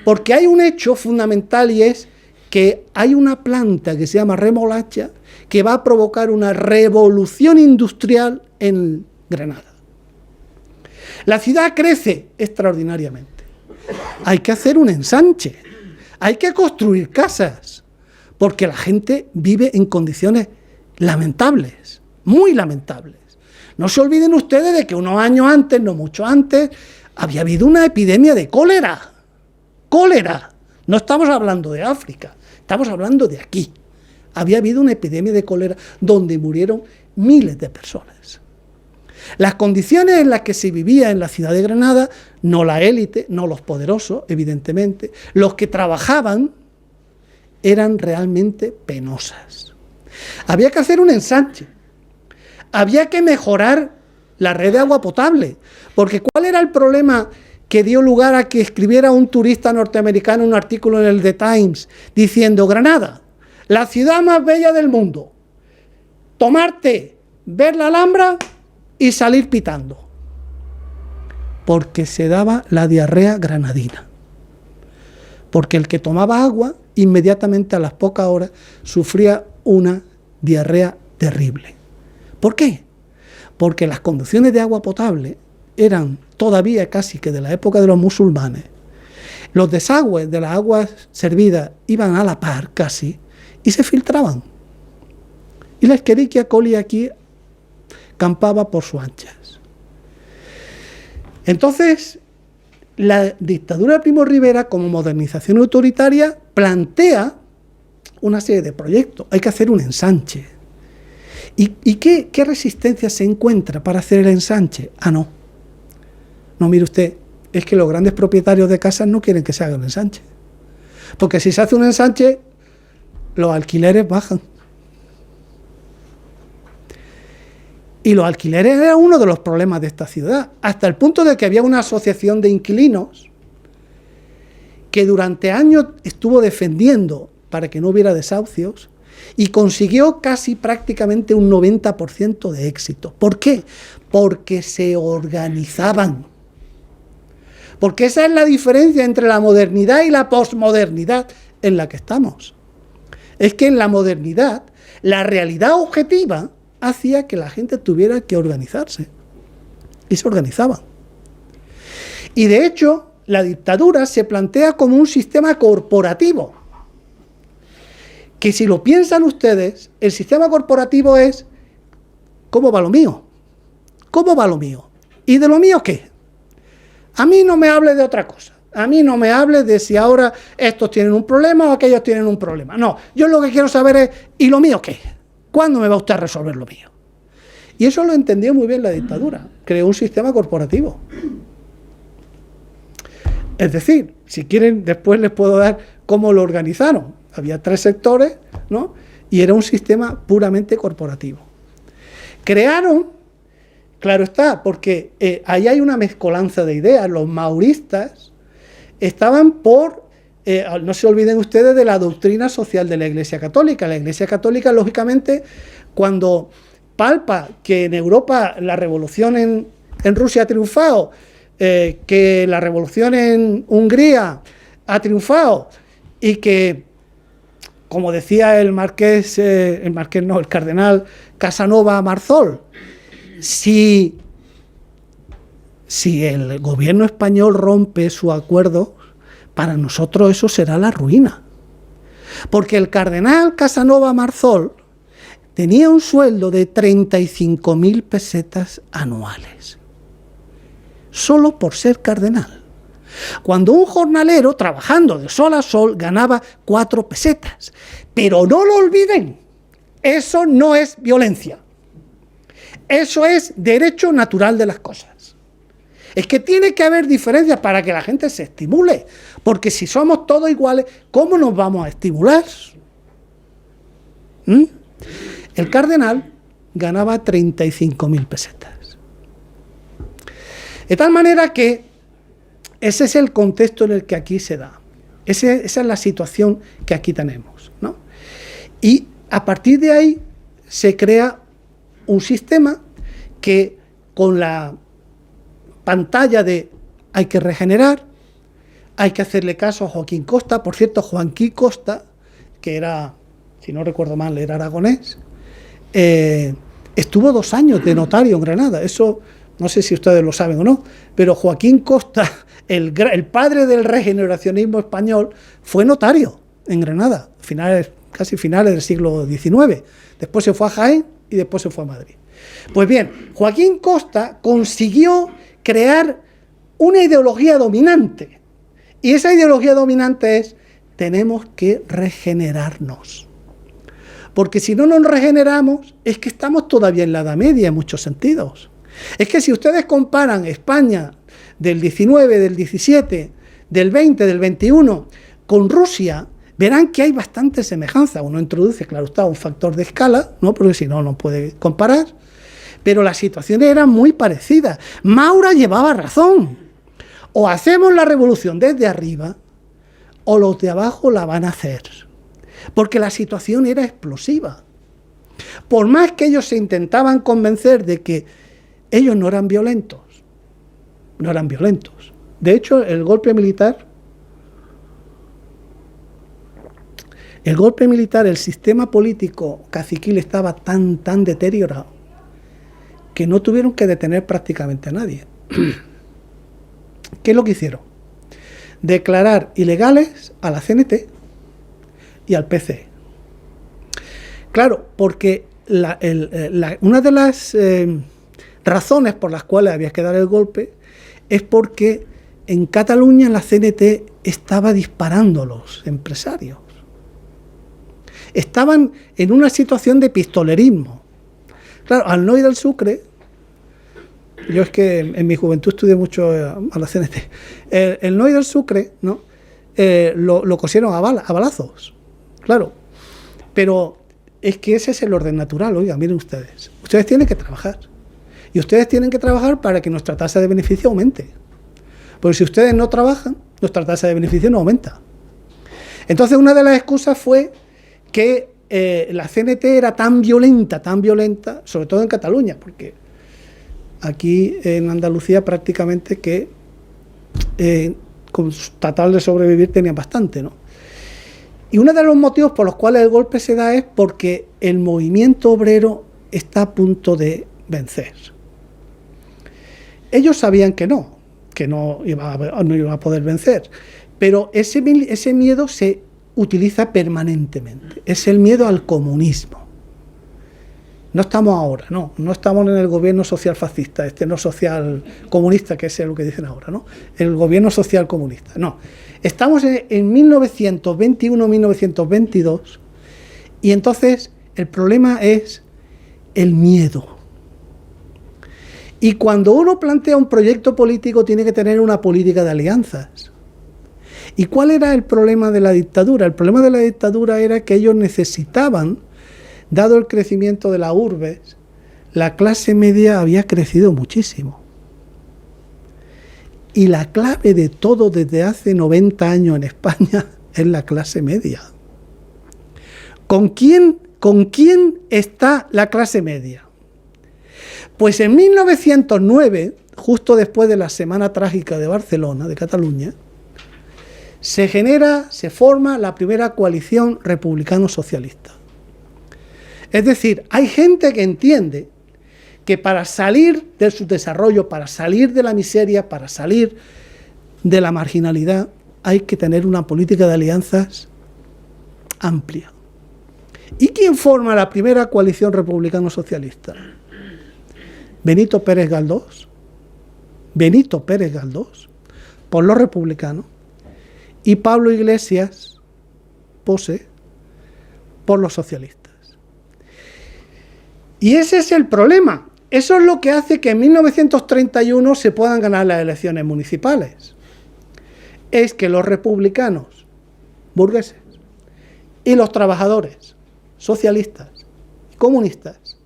porque hay un hecho fundamental y es que hay una planta que se llama remolacha que va a provocar una revolución industrial en Granada. La ciudad crece extraordinariamente. Hay que hacer un ensanche, hay que construir casas, porque la gente vive en condiciones lamentables, muy lamentables. No se olviden ustedes de que unos años antes, no mucho antes, había habido una epidemia de cólera. ¡Cólera! No estamos hablando de África, estamos hablando de aquí. Había habido una epidemia de cólera donde murieron miles de personas. Las condiciones en las que se vivía en la ciudad de Granada, no la élite, no los poderosos, evidentemente, los que trabajaban eran realmente penosas. Había que hacer un ensanche, había que mejorar la red de agua potable, porque ¿cuál era el problema que dio lugar a que escribiera un turista norteamericano un artículo en el The Times diciendo: Granada, la ciudad más bella del mundo, tomarte, ver la Alhambra y salir pitando? Porque se daba la diarrea granadina. Porque el que tomaba agua, inmediatamente a las pocas horas, sufría una diarrea terrible. ¿Por qué? Porque las conducciones de agua potable eran todavía casi que de la época de los musulmanes. Los desagües de las aguas servidas iban a la par casi y se filtraban. Y la Escherichia coli aquí campaba por sus anchas. Entonces, la dictadura de Primo de Rivera, como modernización autoritaria, plantea una serie de proyectos. Hay que hacer un ensanche. ¿Y qué resistencia se encuentra para hacer el ensanche? No, mire usted, es que los grandes propietarios de casas no quieren que se haga un ensanche. Porque si se hace un ensanche, los alquileres bajan. Y los alquileres eran uno de los problemas de esta ciudad, hasta el punto de que había una asociación de inquilinos que durante años estuvo defendiendo para que no hubiera desahucios y consiguió casi prácticamente un 90% de éxito. ¿Por qué? Porque se organizaban. Porque esa es la diferencia entre la modernidad y la posmodernidad en la que estamos. Es que en la modernidad, la realidad objetiva hacía que la gente tuviera que organizarse. Y se organizaban. Y de hecho, la dictadura se plantea como un sistema corporativo. Que si lo piensan ustedes, el sistema corporativo es ¿cómo va lo mío? ¿Cómo va lo mío? ¿Y de lo mío qué? A mí no me hable de otra cosa. A mí no me hable de si ahora estos tienen un problema o aquellos tienen un problema. No, yo lo que quiero saber es ¿y lo mío qué? ¿Cuándo me va usted a resolver lo mío? Y eso lo entendió muy bien la dictadura. Creó un sistema corporativo. Es decir, si quieren, después les puedo dar cómo lo organizaron. Había 3 sectores, ¿no? Y era un sistema puramente corporativo. Crearon, claro está, porque ahí hay una mezcolanza de ideas. Los mauristas estaban por, no se olviden ustedes de la doctrina social de la Iglesia Católica. La Iglesia Católica, lógicamente, cuando palpa que en Europa la revolución en Rusia ha triunfado, que la revolución en Hungría ha triunfado y que, como decía el cardenal Casanova Marzol, si el gobierno español rompe su acuerdo, para nosotros eso será la ruina. Porque el cardenal Casanova Marzol tenía un sueldo de 35.000 pesetas anuales, solo por ser cardenal. Cuando un jornalero, trabajando de sol a sol, ganaba 4 pesetas. Pero no lo olviden, eso no es violencia. Eso es derecho natural de las cosas. Es que tiene que haber diferencias para que la gente se estimule. Porque si somos todos iguales, ¿cómo nos vamos a estimular? El cardenal ganaba 35.000 pesetas. De tal manera que ese es el contexto en el que aquí se da. Esa es la situación que aquí tenemos, ¿no? Y a partir de ahí se crea un sistema que, con la pantalla de hay que regenerar, hay que hacerle caso a Joaquín Costa. Por cierto, Joaquín Costa, que era, si no recuerdo mal, era aragonés, estuvo 2 años de notario en Granada. Eso no sé si ustedes lo saben o no, pero Joaquín Costa, el padre del regeneracionismo español, fue notario en Granada, casi finales del siglo XIX. Después se fue a Jaén y después se fue a Madrid. Pues bien, Joaquín Costa consiguió crear una ideología dominante. Y esa ideología dominante es: tenemos que regenerarnos. Porque si no nos regeneramos, es que estamos todavía en la Edad Media en muchos sentidos. Es que si ustedes comparan España del 19, del 17, del 20, del 21 con Rusia, verán que hay bastante semejanza. Uno introduce, claro está, un factor de escala, ¿no? Porque si no, no puede comparar. Pero las situaciones eran muy parecidas. Maura llevaba razón. O hacemos la revolución desde arriba, o los de abajo la van a hacer. Porque la situación era explosiva. Por más que ellos se intentaban convencer de que ellos no eran violentos. No eran violentos. De hecho, el golpe militar, el sistema político caciquil estaba tan deteriorado que no tuvieron que detener prácticamente a nadie. ¿Qué es lo que hicieron? Declarar ilegales a la CNT y al PC. Claro, porque una de las razones por las cuales había que dar el golpe es porque en Cataluña la CNT estaba disparando a los empresarios. Estaban en una situación de pistolerismo. Claro, al NOI del Sucre, yo es que en mi juventud estudié mucho a la CNT, el NOI del Sucre, ¿no? Lo cosieron a balazos, claro, pero es que ese es el orden natural. Oiga, miren ustedes tienen que trabajar, y ustedes tienen que trabajar para que nuestra tasa de beneficio aumente, porque si ustedes no trabajan, nuestra tasa de beneficio no aumenta. Entonces, una de las excusas fue que la CNT era tan violenta, sobre todo en Cataluña, porque aquí en Andalucía prácticamente que con tratar de sobrevivir tenían bastante, ¿no? Y uno de los motivos por los cuales el golpe se da es porque el movimiento obrero está a punto de vencer. Ellos sabían que no iba a poder vencer, pero ese miedo se utiliza permanentemente. Es el miedo al comunismo. No estamos ahora, no estamos en el gobierno social fascista, no social comunista, que es lo que dicen ahora, ¿no? El gobierno social comunista, no. Estamos en 1921-1922 y entonces el problema es el miedo. Y cuando uno plantea un proyecto político tiene que tener una política de alianzas. ¿Y cuál era el problema de la dictadura? El problema de la dictadura era que ellos necesitaban, dado el crecimiento de las urbes, la clase media había crecido muchísimo. Y la clave de todo desde hace 90 años en España es la clase media. ¿Con quién está la clase media? Pues en 1909, justo después de la Semana Trágica de Barcelona, de Cataluña, se forma la primera coalición republicano-socialista. Es decir, hay gente que entiende que para salir de su desarrollo, para salir de la miseria, para salir de la marginalidad, hay que tener una política de alianzas amplia. ¿Y quién forma la primera coalición republicano-socialista? Benito Pérez Galdós, por los republicanos, y Pablo Iglesias Pose, por los socialistas. Y ese es el problema. Eso es lo que hace que en 1931 se puedan ganar las elecciones municipales. Es que los republicanos burgueses y los trabajadores socialistas y comunistas,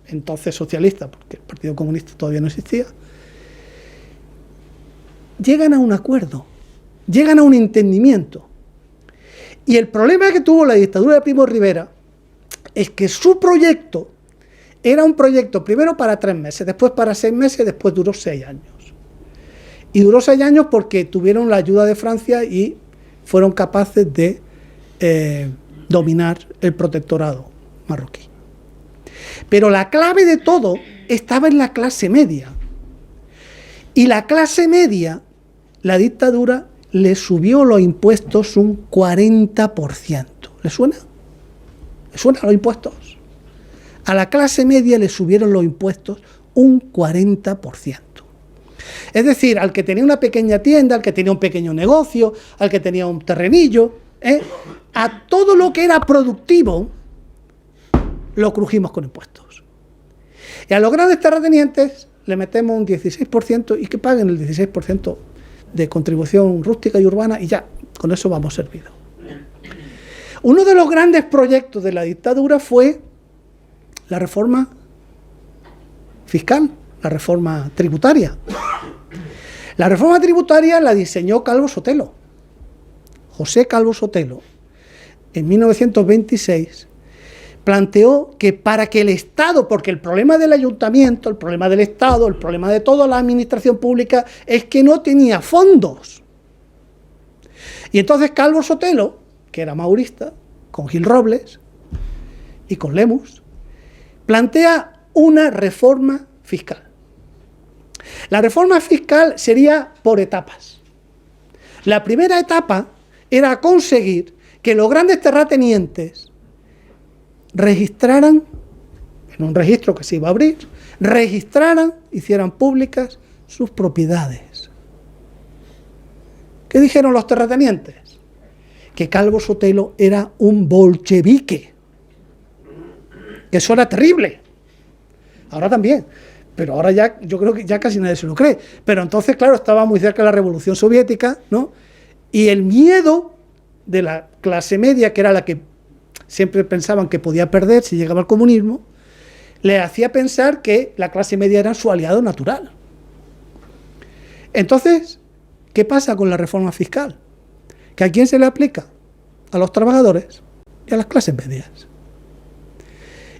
entonces socialistas, porque el Partido Comunista todavía no existía, llegan a un acuerdo, llegan a un entendimiento. Y el problema que tuvo la dictadura de Primo de Rivera es que su proyecto era un proyecto primero para 3 meses, después para 6 meses, después duró 6 años. Y duró 6 años porque tuvieron la ayuda de Francia y fueron capaces de dominar el protectorado marroquí. Pero la clave de todo estaba en la clase media. Y la clase media, la dictadura le subió los impuestos un 40%. ¿Le suena? ¿Le suenan los impuestos? A la clase media le subieron los impuestos un 40%. Es decir, al que tenía una pequeña tienda, al que tenía un pequeño negocio, al que tenía un terrenillo, a todo lo que era productivo, lo crujimos con impuestos. Y a los grandes terratenientes le metemos un 16% y que paguen el 16% de contribución rústica y urbana y ya, con eso vamos servidos. Uno de los grandes proyectos de la dictadura fue la reforma fiscal, la reforma tributaria. La reforma tributaria la diseñó Calvo Sotelo, José Calvo Sotelo, en 1926, planteó que para que el Estado, porque el problema del ayuntamiento, el problema del Estado, el problema de toda la administración pública es que no tenía fondos. Y entonces Calvo Sotelo, que era maurista, con Gil Robles y con Lemus, plantea una reforma fiscal. La reforma fiscal sería por etapas. La primera etapa era conseguir que los grandes terratenientes registraran, en un registro que se iba a abrir, registraran, hicieran públicas sus propiedades. ¿Qué dijeron los terratenientes? Que Calvo Sotelo era un bolchevique. Que eso era terrible. Ahora también. Pero ahora ya, yo creo que ya casi nadie se lo cree. Pero entonces, claro, estaba muy cerca de la Revolución Soviética, ¿no? Y el miedo de la clase media, que era la que siempre pensaban que podía perder si llegaba al comunismo, le hacía pensar que la clase media era su aliado natural. Entonces, ¿qué pasa con la reforma fiscal? ¿Que a quién se le aplica? A los trabajadores y a las clases medias.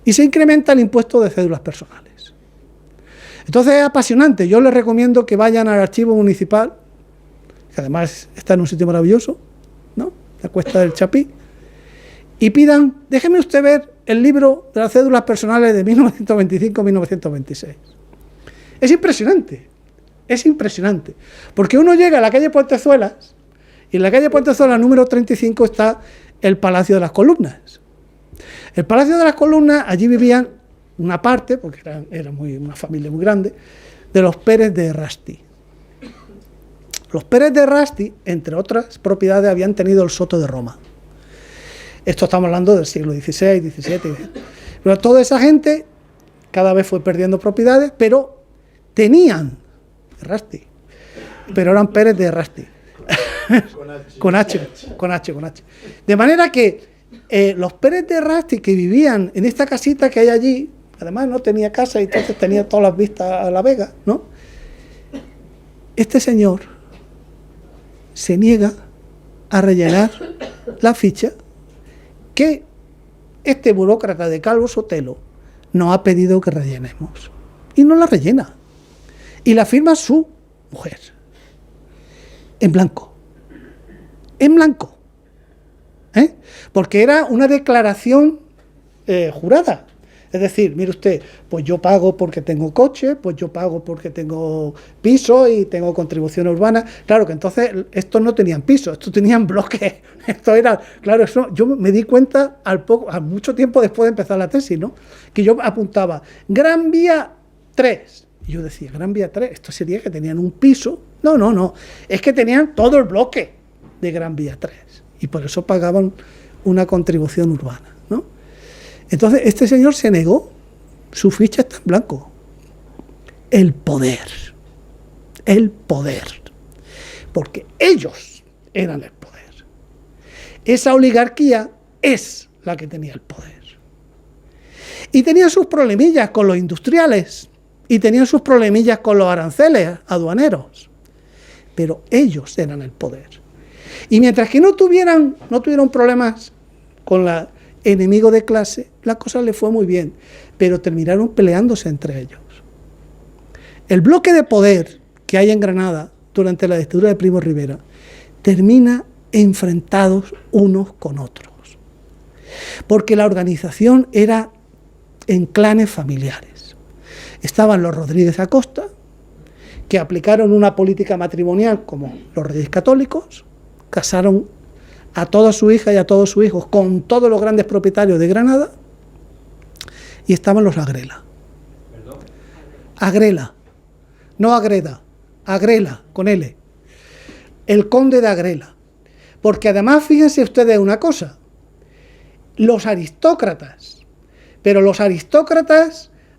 Y se incrementa el impuesto de cédulas personales. Entonces es apasionante. Yo les recomiendo que vayan al archivo municipal, que además está en un sitio maravilloso, ¿no? La Cuesta del Chapí, y pidan, déjeme usted ver el libro de las cédulas personales de 1925-1926. Es impresionante, porque uno llega a la calle Puentezuelas, y en la calle Puentezuelas número 35 está el Palacio de las Columnas. El Palacio de las Columnas, allí vivían una parte, porque era una familia muy grande, de los Pérez de Errasti. Los Pérez de Errasti, entre otras propiedades, habían tenido el Soto de Roma. Esto estamos hablando del siglo XVI, XVII. Pero toda esa gente cada vez fue perdiendo propiedades, pero tenían Errasti. Pero eran Pérez de Errasti. Con H. De manera que los Pérez de Errasti que vivían en esta casita que hay allí, además no tenía casa y entonces tenía todas las vistas a la Vega, ¿no? Este señor se niega a rellenar la ficha que este burócrata de Calvo Sotelo nos ha pedido que rellenemos. Y no la rellena. Y la firma su mujer. En blanco. En blanco. Porque era una declaración jurada. Es decir, mire usted, pues yo pago porque tengo coche, pues yo pago porque tengo piso y tengo contribución urbana. Claro que entonces estos no tenían piso, estos tenían bloques. Esto era, claro, eso yo me di cuenta a mucho tiempo después de empezar la tesis, ¿no? Que yo apuntaba Gran Vía 3. Y yo decía, Gran Vía 3, esto sería que tenían un piso. No, es que tenían todo el bloque de Gran Vía 3. Y por eso pagaban una contribución urbana, ¿no? Entonces, este señor se negó, su ficha está en blanco. El poder. Porque ellos eran el poder. Esa oligarquía es la que tenía el poder. Y tenía sus problemillas con los industriales, y tenían sus problemillas con los aranceles aduaneros. Pero ellos eran el poder. Y mientras que no tuvieron problemas con la enemigo de clase, la cosa le fue muy bien, pero terminaron peleándose entre ellos. El bloque de poder que hay en Granada durante la dictadura de Primo de Rivera termina enfrentados unos con otros, porque la organización era en clanes familiares. Estaban los Rodríguez Acosta, que aplicaron una política matrimonial como los Reyes Católicos, casaron a toda su hija y a todos sus hijos con todos los grandes propietarios de Granada, y estaban los Agrela. ¿Perdón? Agrela, no Agreda, Agrela, con L. El conde de Agrela. Porque además, fíjense ustedes una cosa, los aristócratas,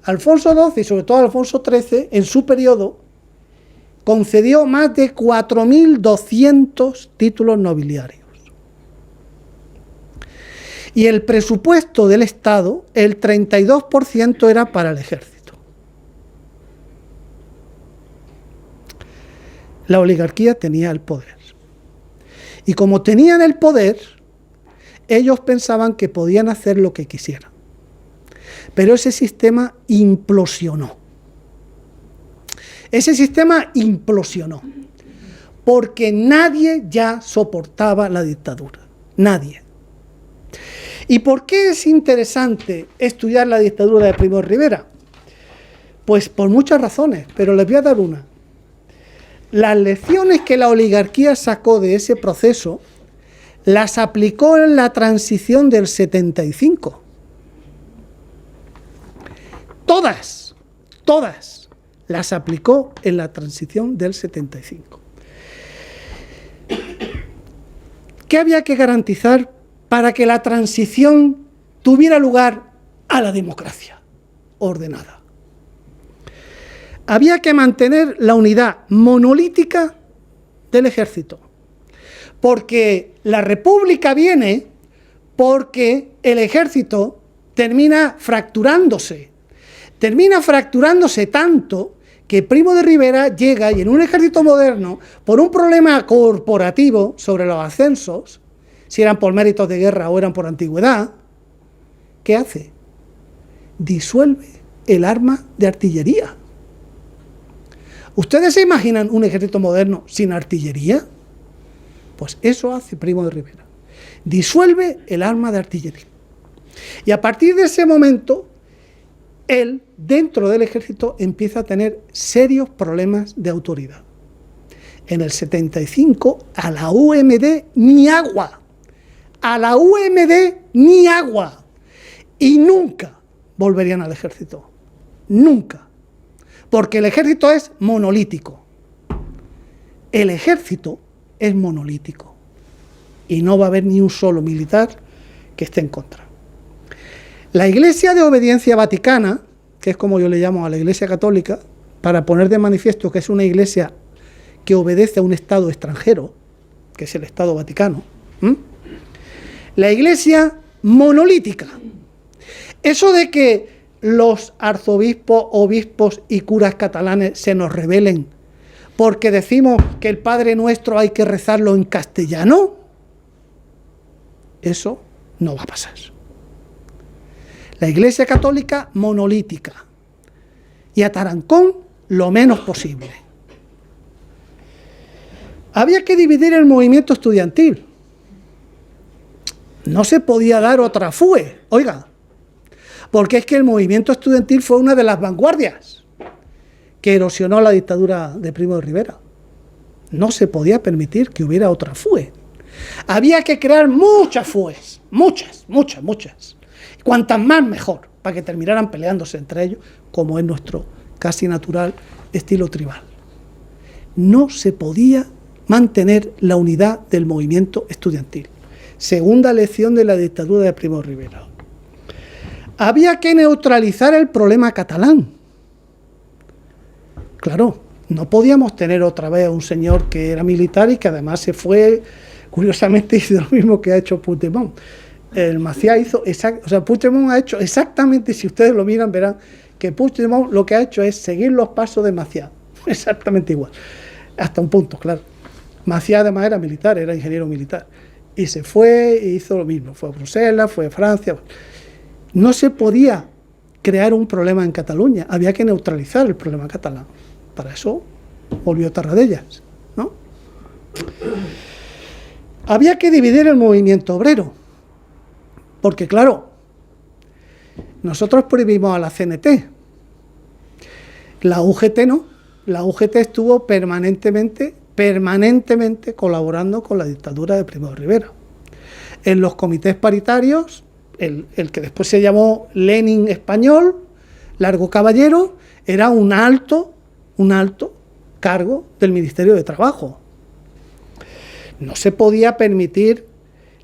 Alfonso XII y sobre todo Alfonso XIII, en su periodo, concedió más de 4.200 títulos nobiliarios. Y el presupuesto del Estado, el 32% era para el ejército. La oligarquía tenía el poder. Y como tenían el poder, ellos pensaban que podían hacer lo que quisieran. Pero ese sistema implosionó. Porque nadie ya soportaba la dictadura. Nadie. ¿Y por qué es interesante estudiar la dictadura de Primo de Rivera? Pues por muchas razones, pero les voy a dar una. Las lecciones que la oligarquía sacó de ese proceso las aplicó en la transición del 75. Todas las aplicó en la transición del 75. ¿Qué había que garantizar para que la transición tuviera lugar a la democracia ordenada? Había que mantener la unidad monolítica del ejército, porque la república viene porque el ejército termina fracturándose tanto que Primo de Rivera llega y en un ejército moderno, por un problema corporativo sobre los ascensos, si eran por méritos de guerra o eran por antigüedad, ¿qué hace? Disuelve el arma de artillería. ¿Ustedes se imaginan un ejército moderno sin artillería? Pues eso hace Primo de Rivera. Disuelve el arma de artillería. Y a partir de ese momento, él, dentro del ejército, empieza a tener serios problemas de autoridad. En el 75, a la UMD ni agua. A la UMD ni agua. Y nunca volverían al ejército. Nunca. Porque el ejército es monolítico. El ejército es monolítico. Y no va a haber ni un solo militar que esté en contra. La Iglesia de Obediencia Vaticana, que es como yo le llamo a la Iglesia Católica, para poner de manifiesto que es una iglesia que obedece a un Estado extranjero, que es el Estado Vaticano, la Iglesia monolítica. Eso de que los arzobispos, obispos y curas catalanes se nos rebelen porque decimos que el Padre Nuestro hay que rezarlo en castellano, eso no va a pasar. La Iglesia Católica monolítica y a Tarancón lo menos posible. Había que dividir el movimiento estudiantil. No se podía dar otra FUE, oiga, porque es que el movimiento estudiantil fue una de las vanguardias que erosionó la dictadura de Primo de Rivera. No se podía permitir que hubiera otra FUE. Había que crear muchas FUEs, muchas. Cuantas más mejor, para que terminaran peleándose entre ellos, como es nuestro casi natural estilo tribal. No se podía mantener la unidad del movimiento estudiantil. Segunda lección de la dictadura de Primo de Rivera. Había que neutralizar el problema catalán. Claro, no podíamos tener otra vez a un señor que era militar y que además se fue, curiosamente hizo lo mismo que ha hecho Puigdemont. El Macià hizo, Puigdemont ha hecho exactamente, si ustedes lo miran verán que Puigdemont lo que ha hecho es seguir los pasos de Macià, exactamente igual, hasta un punto, claro. Macià además era militar, era ingeniero militar, y se fue e hizo lo mismo, fue a Bruselas, fue a Francia. No se podía crear un problema en Cataluña, había que neutralizar el problema catalán. Para eso volvió Tarradellas, ¿no? Había que dividir el movimiento obrero, porque claro, nosotros prohibimos a la CNT, la UGT no, la UGT estuvo permanentemente colaborando con la dictadura de Primo de Rivera. En los comités paritarios, el que después se llamó Lenin español, Largo Caballero, era un alto cargo del Ministerio de Trabajo. No se podía permitir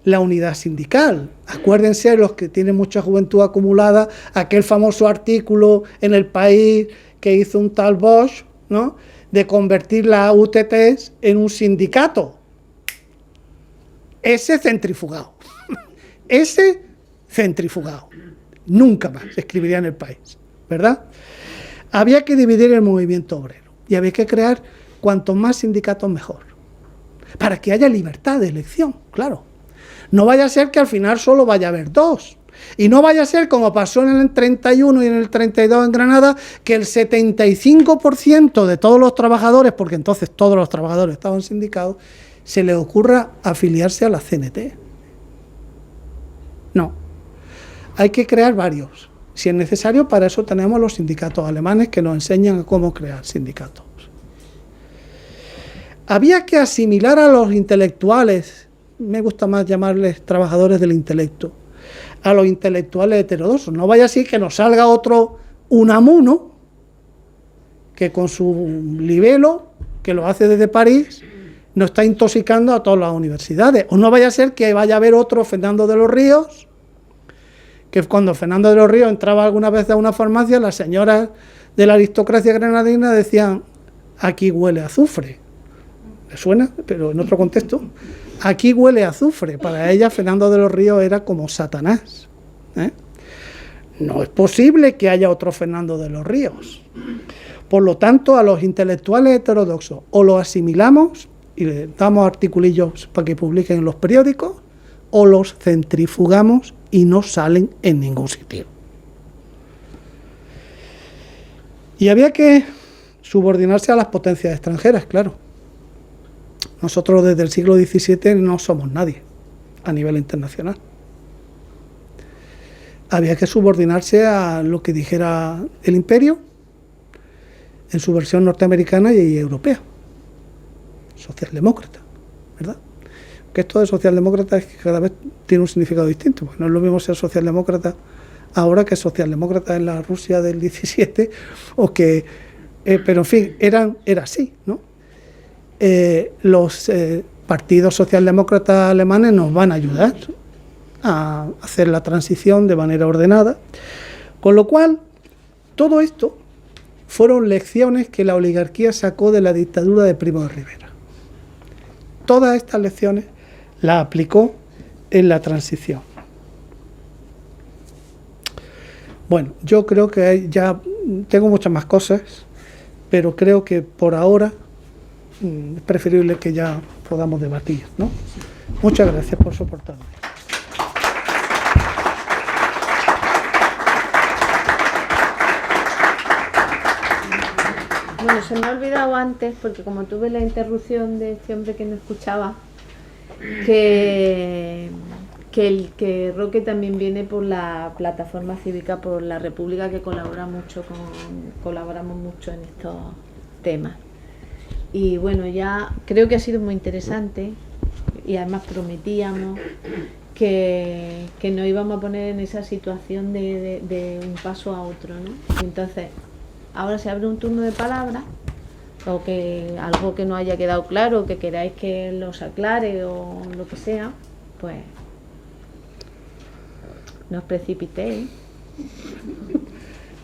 la unidad sindical. Acuérdense, los que tienen mucha juventud acumulada, aquel famoso artículo en El País que hizo un tal Bosch, ¿no?, de convertir las UTTs en un sindicato. Ese centrifugado. Nunca más se escribiría en El País, ¿verdad? Había que dividir el movimiento obrero y había que crear cuantos más sindicatos mejor, para que haya libertad de elección, claro. No vaya a ser que al final solo vaya a haber dos. Y no vaya a ser como pasó en el 31 y en el 32 en Granada, que el 75% de todos los trabajadores, porque entonces todos los trabajadores estaban sindicados, se les ocurra afiliarse a la CNT. No. Hay que crear varios. Si es necesario, para eso tenemos los sindicatos alemanes que nos enseñan a cómo crear sindicatos. Había que asimilar a los intelectuales, me gusta más llamarles trabajadores del intelecto, a los intelectuales heterodoxos. No vaya así que nos salga otro Unamuno, que con su libelo, que lo hace desde París, nos está intoxicando a todas las universidades. O no vaya a ser que vaya a haber otro Fernando de los Ríos, que cuando Fernando de los Ríos entraba alguna vez a una farmacia, las señoras de la aristocracia granadina decían: aquí huele a azufre. ¿Le suena? Pero en otro contexto. Aquí huele a azufre. Para ella Fernando de los Ríos era como Satanás. No es posible que haya otro Fernando de los Ríos. Por lo tanto, a los intelectuales heterodoxos o los asimilamos y les damos articulillos para que publiquen en los periódicos, o los centrifugamos y no salen en ningún sitio. Y había que subordinarse a las potencias extranjeras, claro. Nosotros desde el siglo XVII no somos nadie a nivel internacional. había que subordinarse a lo que dijera el imperio en su versión norteamericana y europea, socialdemócrata, ¿verdad? Que esto de socialdemócrata es que cada vez tiene un significado distinto, porque no es lo mismo ser socialdemócrata ahora que socialdemócrata en la Rusia del 17, o que, pero en fin, era así, ¿no? Los partidos socialdemócratas alemanes nos van a ayudar a hacer la transición de manera ordenada, con lo cual todo esto fueron lecciones que la oligarquía sacó de la dictadura de Primo de Rivera. Todas estas lecciones las aplicó en la transición. Bueno, yo creo que ya tengo muchas más cosas, pero creo que por ahora es preferible que ya podamos debatir, ¿no? Muchas gracias por soportarme. Bueno, se me ha olvidado antes, porque como tuve la interrupción de este hombre que no escuchaba, que Roque también viene por la plataforma cívica por la República, que colaboramos mucho en estos temas. Y bueno, ya creo que ha sido muy interesante, y además prometíamos que nos íbamos a poner en esa situación de un paso a otro, ¿no? Y entonces, ahora se abre un turno de palabras, o que algo que no haya quedado claro, que queráis que los aclare o lo que sea, pues no os precipitéis.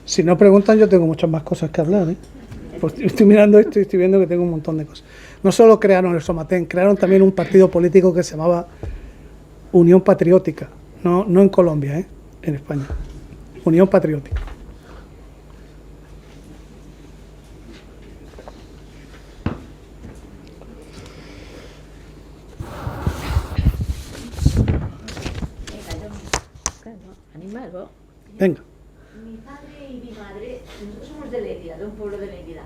Si no preguntan, yo tengo muchas más cosas que hablar, ¿eh? Pues estoy mirando esto y estoy viendo que tengo un montón de cosas. No solo crearon el Somatén, crearon también un partido político que se llamaba Unión Patriótica, no en Colombia, en España. Unión Patriótica. Venga. Mi padre y mi madre, nosotros somos de Lérida, de un pueblo de Lérida.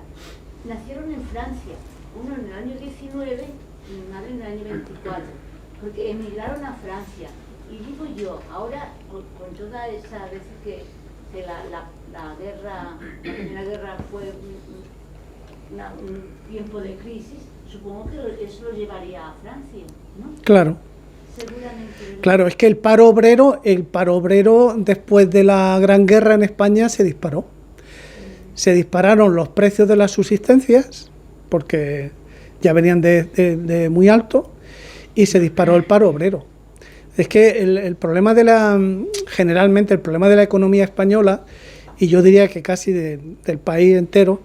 Nacieron en Francia, uno en el año 19 y mi madre en el año 24, porque emigraron a Francia. Y digo yo, ahora con toda esa vez que la guerra, la primera guerra fue un tiempo de crisis, supongo que eso lo llevaría a Francia, ¿no? Claro. Seguramente. Claro, es que el paro obrero después de la Gran Guerra en España se disparó. Se dispararon los precios de las subsistencias, porque ya venían de muy alto, y se disparó el paro obrero. Es que el problema generalmente el problema de la economía española, y yo diría que casi del país entero,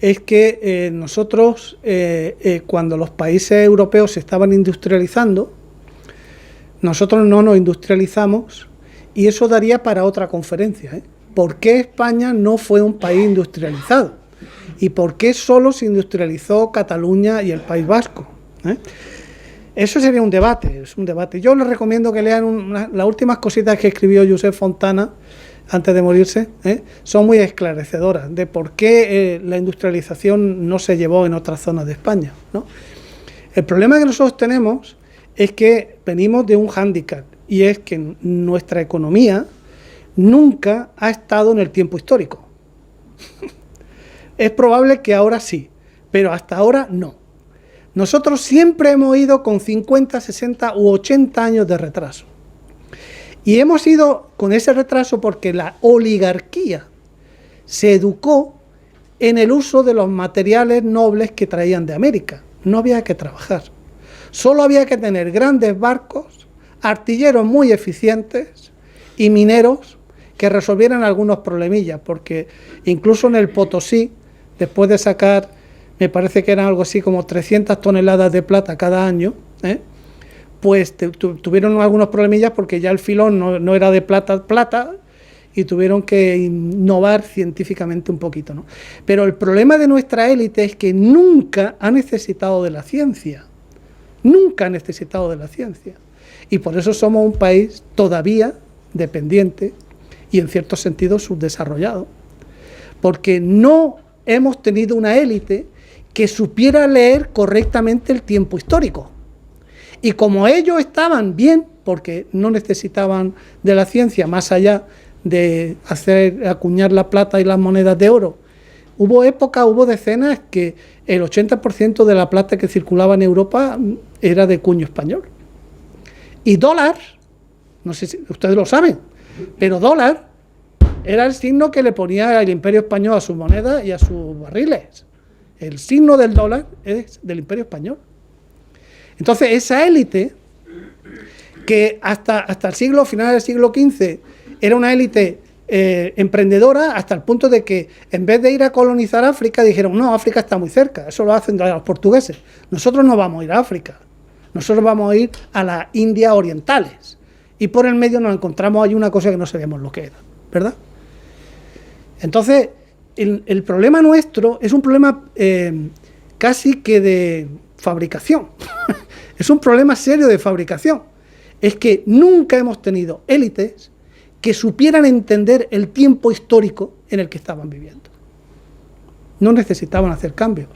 es que nosotros, cuando los países europeos se estaban industrializando, nosotros no nos industrializamos, y eso daría para otra conferencia, ¿eh? ¿Por qué España no fue un país industrializado? ¿Y por qué solo se industrializó Cataluña y el País Vasco? Eso sería un debate, es un debate. Yo les recomiendo que lean las últimas cositas que escribió Josep Fontana antes de morirse, son muy esclarecedoras de por qué la industrialización no se llevó en otras zonas de España, ¿no? El problema que nosotros tenemos es que venimos de un hándicap, y es que nuestra economía nunca ha estado en el tiempo histórico. Es probable que ahora sí, pero hasta ahora no. Nosotros siempre hemos ido con 50, 60 u 80 años de retraso. Y hemos ido con ese retraso porque la oligarquía se educó en el uso de los materiales nobles que traían de América. No había que trabajar. Solo había que tener grandes barcos, artilleros muy eficientes y mineros que resolvieran algunos problemillas, porque incluso en el Potosí, después de sacar, me parece que eran algo así como 300 toneladas de plata cada año, pues tuvieron algunos problemillas porque ya el filón no era de plata, y tuvieron que innovar científicamente un poquito, ¿no? Pero el problema de nuestra élite es que nunca ha necesitado de la ciencia. Nunca ha necesitado de la ciencia. Y por eso somos un país todavía dependiente y en cierto sentido subdesarrollado. Porque no hemos tenido una élite que supiera leer correctamente el tiempo histórico. Y como ellos estaban bien, porque no necesitaban de la ciencia más allá de hacer acuñar la plata y las monedas de oro. Hubo decenas que el 80% de la plata que circulaba en Europa era de cuño español. Y dólar, no sé si ustedes lo saben, pero dólar era el signo que le ponía el Imperio Español a sus monedas y a sus barriles. El signo del dólar es del Imperio Español. Entonces, esa élite, que hasta el final del siglo XV era una élite emprendedora, hasta el punto de que en vez de ir a colonizar África, dijeron, no, África está muy cerca, eso lo hacen los portugueses. Nosotros no vamos a ir a África, nosotros vamos a ir a las Indias orientales. Y por el medio nos encontramos ahí una cosa que no sabíamos lo que era, ¿verdad? Entonces, el problema nuestro es un problema casi que de fabricación. Es un problema serio de fabricación. Es que nunca hemos tenido élites que supieran entender el tiempo histórico en el que estaban viviendo. No necesitaban hacer cambios.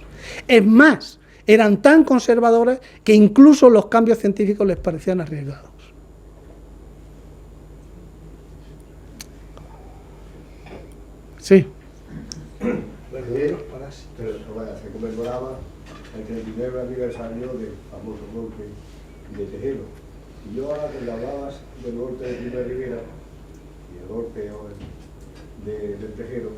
Es más, eran tan conservadoras que incluso los cambios científicos les parecían arriesgados. Sí. Se conmemoraba el 39 aniversario del famoso golpe de Tejero. Y yo ahora que le hablabas del golpe de Primo de Rivera y el golpe del Tejero,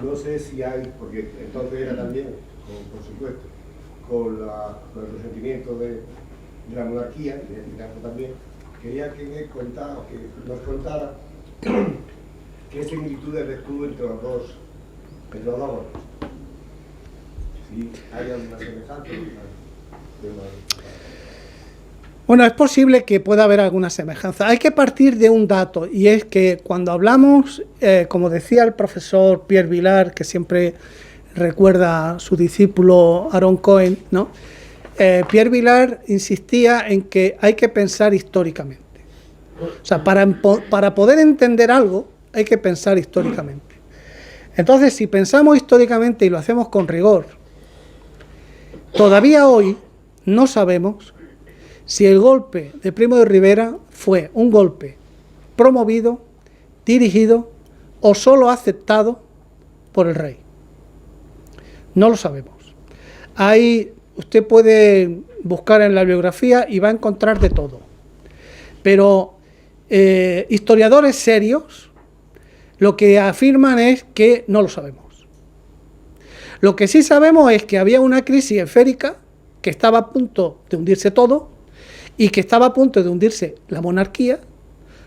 no sé si hay, porque entonces era también, por supuesto, con el resentimiento de la monarquía, y de Picasso también, quería que nos contara qué similitudes ves tú entre los dos golpes. Si hay alguna semejanza. Bueno, es posible que pueda haber alguna semejanza. Hay que partir de un dato, y es que cuando hablamos, como decía el profesor Pierre Vilar, que siempre recuerda a su discípulo Aaron Cohen, ¿no? Pierre Vilar insistía en que hay que pensar históricamente. O sea, para poder entender algo, hay que pensar históricamente. Entonces, si pensamos históricamente y lo hacemos con rigor, todavía hoy no sabemos si el golpe de Primo de Rivera fue un golpe promovido, dirigido o solo aceptado por el rey. No lo sabemos. Usted puede buscar en la biografía y va a encontrar de todo. Pero historiadores serios lo que afirman es que no lo sabemos. Lo que sí sabemos es que había una crisis esférica, que estaba a punto de hundirse todo y que estaba a punto de hundirse la monarquía,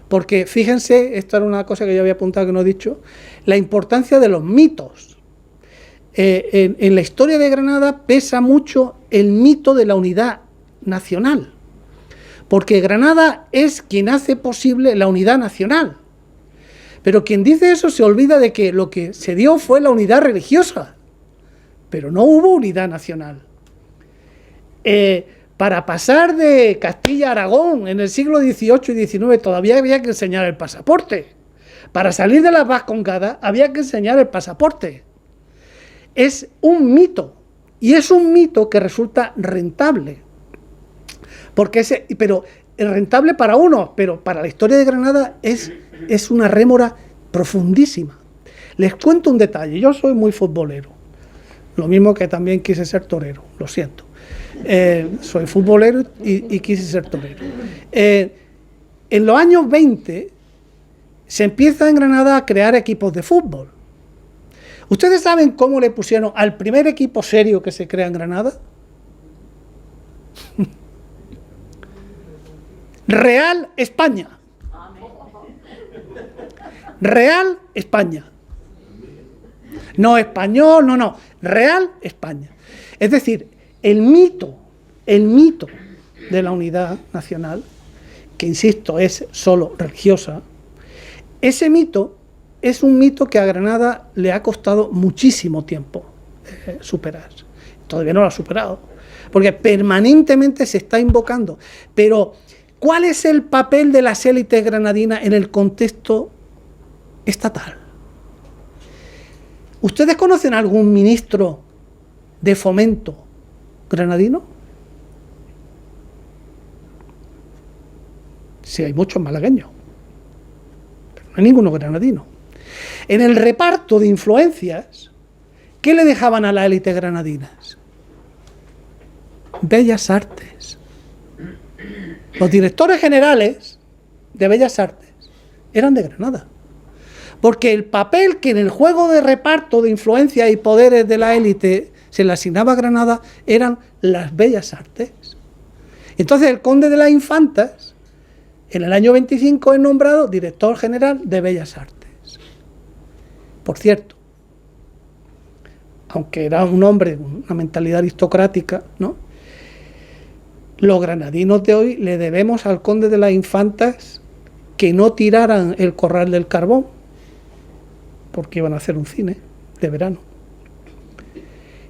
porque fíjense, esto era una cosa que yo había apuntado que no he dicho, la importancia de los mitos. En la historia de Granada pesa mucho el mito de la unidad nacional, porque Granada es quien hace posible la unidad nacional. Pero quien dice eso se olvida de que lo que se dio fue la unidad religiosa, pero no hubo unidad nacional. Para pasar de Castilla a Aragón en el siglo XVIII y XIX todavía había que enseñar el pasaporte. Para salir de las Vascongadas había que enseñar el pasaporte. Es un mito, y es un mito que resulta rentable. Pero es rentable para unos, pero para la historia de Granada es una rémora profundísima. Les cuento un detalle. Yo soy muy futbolero, lo mismo que también quise ser torero, lo siento. Soy futbolero y quise ser torero. En los años 20 se empieza en Granada a crear equipos de fútbol. ¿Ustedes saben cómo le pusieron al primer equipo serio que se crea en Granada? Real España. Real España. No español, no. Real España. Es decir, el mito de la unidad nacional, que insisto es solo religiosa, ese mito es un mito que a Granada le ha costado muchísimo tiempo superar. Todavía no lo ha superado, porque permanentemente se está invocando. Pero, ¿cuál es el papel de las élites granadinas en el contexto estatal? ¿Ustedes conocen algún ministro de fomento granadino? Sí, hay muchos malagueños. no hay ninguno granadino. En el reparto de influencias, ¿qué le dejaban a las élites granadinas? Bellas Artes. Los directores generales de Bellas Artes eran de Granada. Porque el papel que en el juego de reparto de influencias y poderes de la élite se le asignaba a Granada eran las Bellas Artes. Entonces el conde de las Infantas, en el año 25, es nombrado director general de Bellas Artes. Por cierto, aunque era un hombre con una mentalidad aristocrática, ¿no?, los granadinos de hoy le debemos al conde de las Infantas que no tiraran el Corral del Carbón, porque iban a hacer un cine de verano.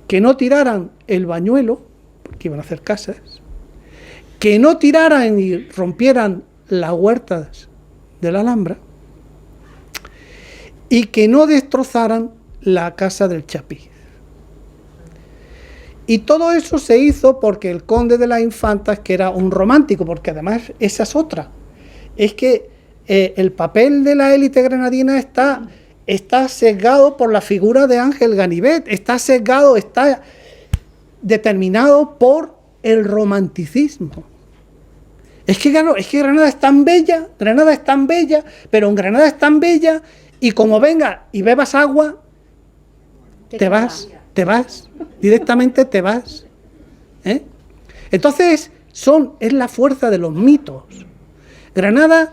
Que no tiraran el Bañuelo, porque iban a hacer casas. Que no tiraran y rompieran las huertas de la Alhambra. Y que no destrozaran la casa del Chapiz. Y todo eso se hizo porque el conde de las Infantas, que era un romántico, porque además esa es otra, es que el papel de la élite granadina está sesgado por la figura de Ángel Ganivet, está sesgado, está determinado por el romanticismo. Es que Granada es tan bella, pero en Granada es tan bella, y como venga y bebas agua, te vas, directamente te vas. Entonces, es la fuerza de los mitos. Granada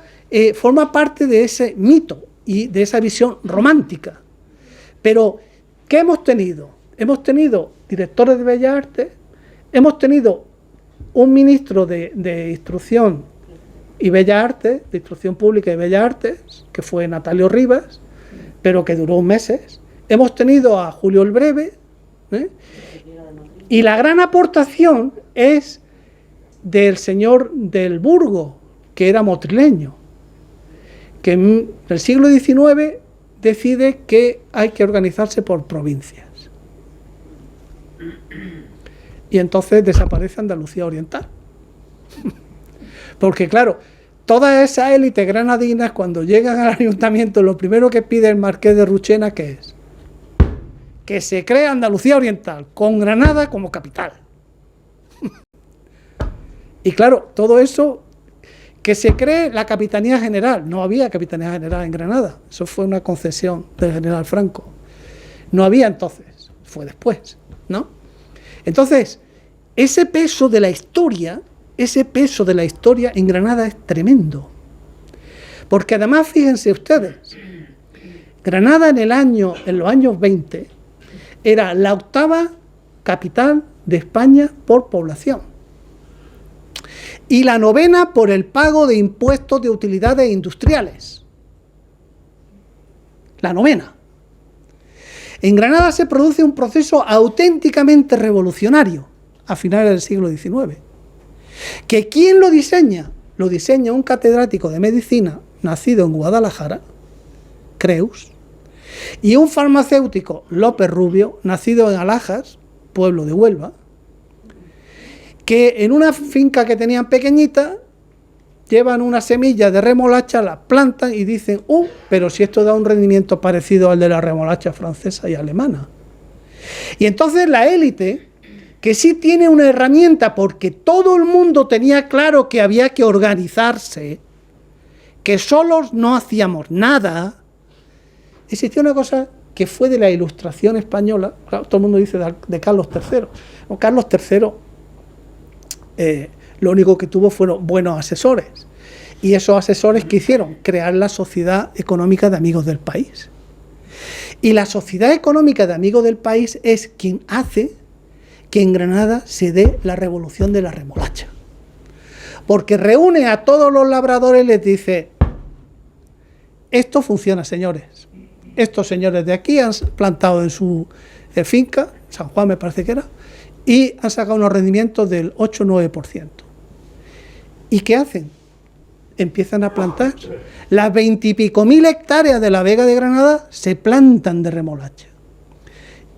forma parte de ese mito y de esa visión romántica. Pero, ¿qué hemos tenido? Hemos tenido directores de Bellas Artes, hemos tenido un ministro de Instrucción y Bellas Artes, de Instrucción Pública y Bellas Artes, que fue Natalio Rivas, pero que duró meses. Hemos tenido a Julio el Breve, y la gran aportación es del señor del Burgo, que era motrileño, que en el siglo XIX decide que hay que organizarse por provincias. Y entonces desaparece Andalucía Oriental. Porque claro, todas esas élites granadinas, cuando llegan al ayuntamiento, lo primero que pide el marqués de Ruchena, ¿qué es? Que se crea Andalucía Oriental, con Granada como capital. Y claro, todo eso, que se cree la Capitanía General. No había Capitanía General en Granada, eso fue una concesión del general Franco. No había entonces, fue después, ¿no? Entonces, ese peso de la historia en Granada es tremendo. Porque además, fíjense ustedes, Granada en los años 20, era la 8ª capital de España por población y la 9ª por el pago de impuestos de utilidades industriales. La 9ª. En Granada se produce un proceso auténticamente revolucionario a finales del siglo XIX. ¿Que quién lo diseña? Lo diseña un catedrático de medicina nacido en Guadalajara, Creus, y un farmacéutico, López Rubio, nacido en Alhajas, pueblo de Huelva, que en una finca que tenían pequeñita, llevan una semilla de remolacha, la plantan y dicen, pero si esto da un rendimiento parecido al de la remolacha francesa y alemana. Y entonces la élite, que sí tiene una herramienta, porque todo el mundo tenía claro que había que organizarse, que solos no hacíamos nada. Existía una cosa que fue de la Ilustración española, claro, todo el mundo dice de Carlos III. No, Carlos III lo único que tuvo fueron buenos asesores. Y esos asesores, ¿qué hicieron? Crear la Sociedad Económica de Amigos del País. Y la Sociedad Económica de Amigos del País es quien hace que en Granada se dé la revolución de la remolacha. Porque reúne a todos los labradores y les dice, esto funciona, señores. Estos señores de aquí han plantado en su finca, San Juan me parece que era, y han sacado unos rendimientos del 8 o 9%. ¿Y qué hacen? Empiezan a plantar. Las 20 y pico mil hectáreas de la Vega de Granada se plantan de remolacha.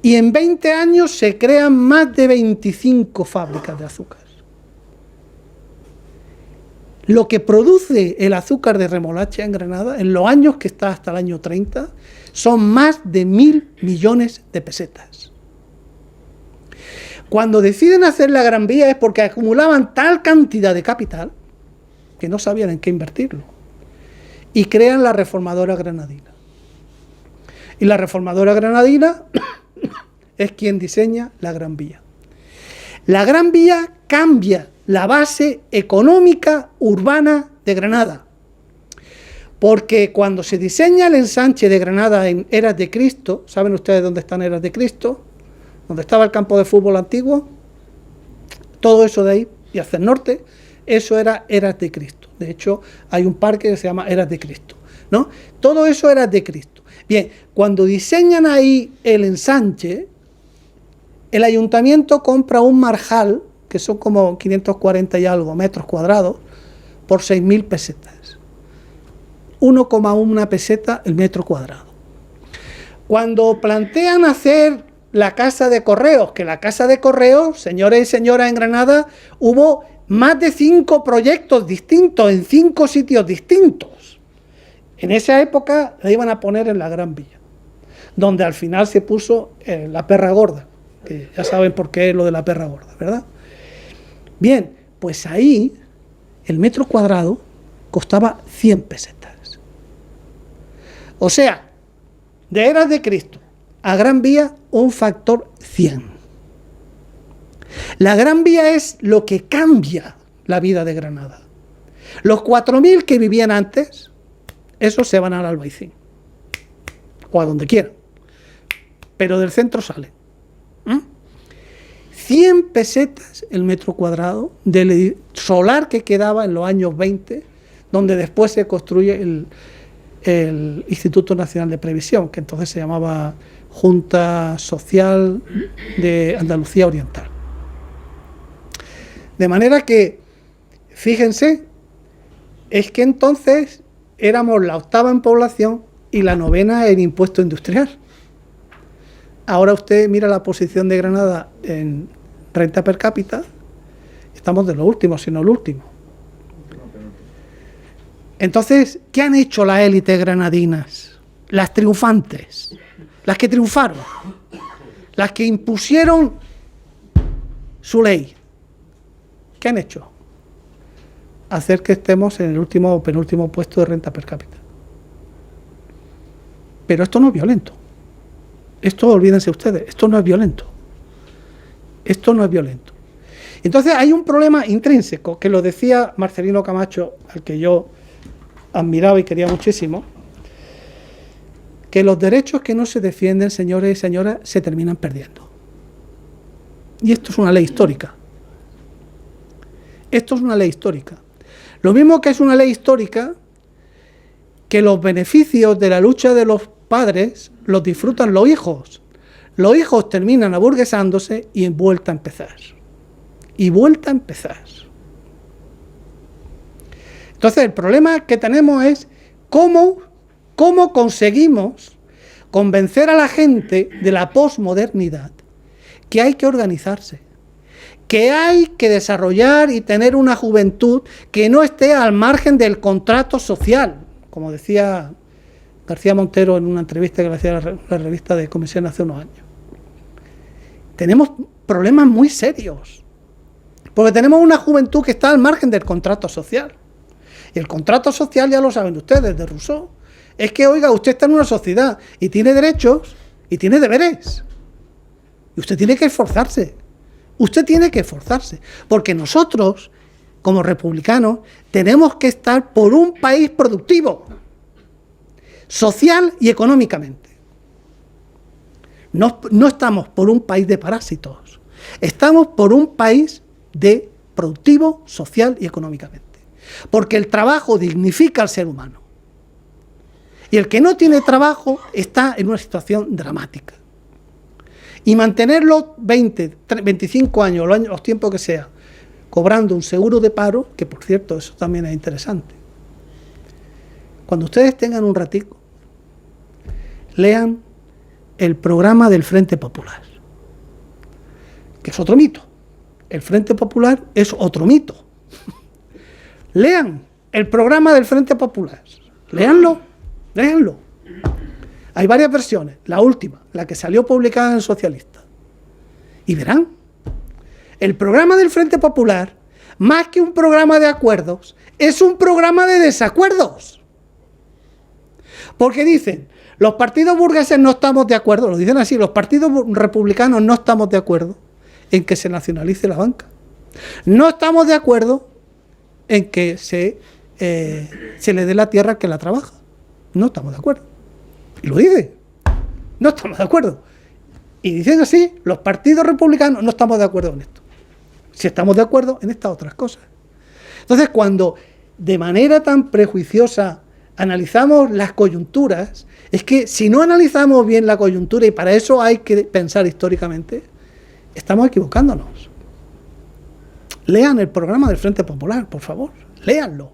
Y en 20 años se crean más de 25 fábricas de azúcar. lo que produce el azúcar de remolacha en Granada, en los años que está hasta el año 30, son más de 1.000 millones de pesetas. Cuando deciden hacer la Gran Vía es porque acumulaban tal cantidad de capital que no sabían en qué invertirlo. Y crean la Reformadora Granadina. Y la Reformadora Granadina es quien diseña la Gran Vía. La Gran Vía cambia la base económica urbana de Granada. Porque cuando se diseña el ensanche de Granada en Eras de Cristo, ¿saben ustedes dónde están Eras de Cristo? Donde estaba el campo de fútbol antiguo. Todo eso de ahí y hacia el norte, eso era Eras de Cristo. De hecho, hay un parque que se llama Eras de Cristo, ¿no? Todo eso era de Cristo. Bien, cuando diseñan ahí el ensanche, el ayuntamiento compra un marjal, que son como 540 y algo metros cuadrados, por 6.000 pesetas. 1,1 peseta el metro cuadrado. Cuando plantean hacer la Casa de Correos, que la Casa de Correos, señores y señoras, en Granada hubo más de 5 proyectos distintos en 5 sitios distintos. En esa época la iban a poner en la Gran Vía, donde al final se puso la Perra Gorda, que ya saben por qué es lo de la Perra Gorda, ¿verdad? Bien, pues ahí el metro cuadrado costaba 100 pesetas. O sea, de Eras de Cristo a Gran Vía, un factor 100. La Gran Vía es lo que cambia la vida de Granada. Los 4.000 que vivían antes, esos se van al Albaicín, o a donde quieran, pero del centro salen. 100 pesetas el metro cuadrado del solar que quedaba en los años 20, donde después se construye el Instituto Nacional de Previsión, que entonces se llamaba Junta Social de Andalucía Oriental. De manera que, fíjense, es que entonces éramos la 8ª en población y la 9ª en impuesto industrial. Ahora usted mira la posición de Granada en renta per cápita, estamos de los últimos, si no el último. Entonces, ¿qué han hecho las élites granadinas? Las triunfantes, las que triunfaron, las que impusieron su ley. ¿Qué han hecho? Hacer que estemos en el último o penúltimo puesto de renta per cápita. Pero esto no es violento. Esto, olvídense ustedes, esto no es violento. Esto no es violento. Entonces hay un problema intrínseco, que lo decía Marcelino Camacho, al que yo admiraba y quería muchísimo, que los derechos que no se defienden, señores y señoras, se terminan perdiendo. Y esto es una ley histórica. Esto es una ley histórica. Lo mismo que es una ley histórica que los beneficios de la lucha de los padres los disfrutan los hijos. Los hijos terminan aburguesándose y en vuelta a empezar. Y vuelta a empezar. Entonces el problema que tenemos es cómo conseguimos convencer a la gente de la posmodernidad que hay que organizarse, que hay que desarrollar y tener una juventud que no esté al margen del contrato social, como decía García Montero en una entrevista que le hacía la revista de Comisión hace unos años. Tenemos problemas muy serios, porque tenemos una juventud que está al margen del contrato social. Y el contrato social, ya lo saben ustedes, de Rousseau, es que, oiga, usted está en una sociedad y tiene derechos y tiene deberes. Y usted tiene que esforzarse. Usted tiene que esforzarse. Porque nosotros, como republicanos, tenemos que estar por un país productivo, social y económicamente. No estamos por un país de parásitos. Estamos por un país de productivo, social y económicamente. Porque el trabajo dignifica al ser humano. Y el que no tiene trabajo está en una situación dramática. Y mantenerlo 20, 25 años, los tiempos que sea, cobrando un seguro de paro, que por cierto, eso también es interesante. Cuando ustedes tengan un ratico, lean el programa del Frente Popular, que es otro mito. El Frente Popular es otro mito. Lean el programa del Frente Popular. Léanlo. Hay varias versiones. La última, la que salió publicada en El Socialista. Y verán, el programa del Frente Popular, más que un programa de acuerdos, es un programa de desacuerdos. Porque dicen, los partidos burgueses no estamos de acuerdo, lo dicen así, los partidos republicanos no estamos de acuerdo en que se nacionalice la banca. No estamos de acuerdo en que se le dé la tierra al que la trabaja. No estamos de acuerdo. Y lo dicen. No estamos de acuerdo. Y dicen así, los partidos republicanos no estamos de acuerdo en esto. Si estamos de acuerdo en estas otras cosas. Entonces, cuando de manera tan prejuiciosa analizamos las coyunturas, es que si no analizamos bien la coyuntura, y para eso hay que pensar históricamente, estamos equivocándonos. Lean el programa del Frente Popular, por favor. Léanlo.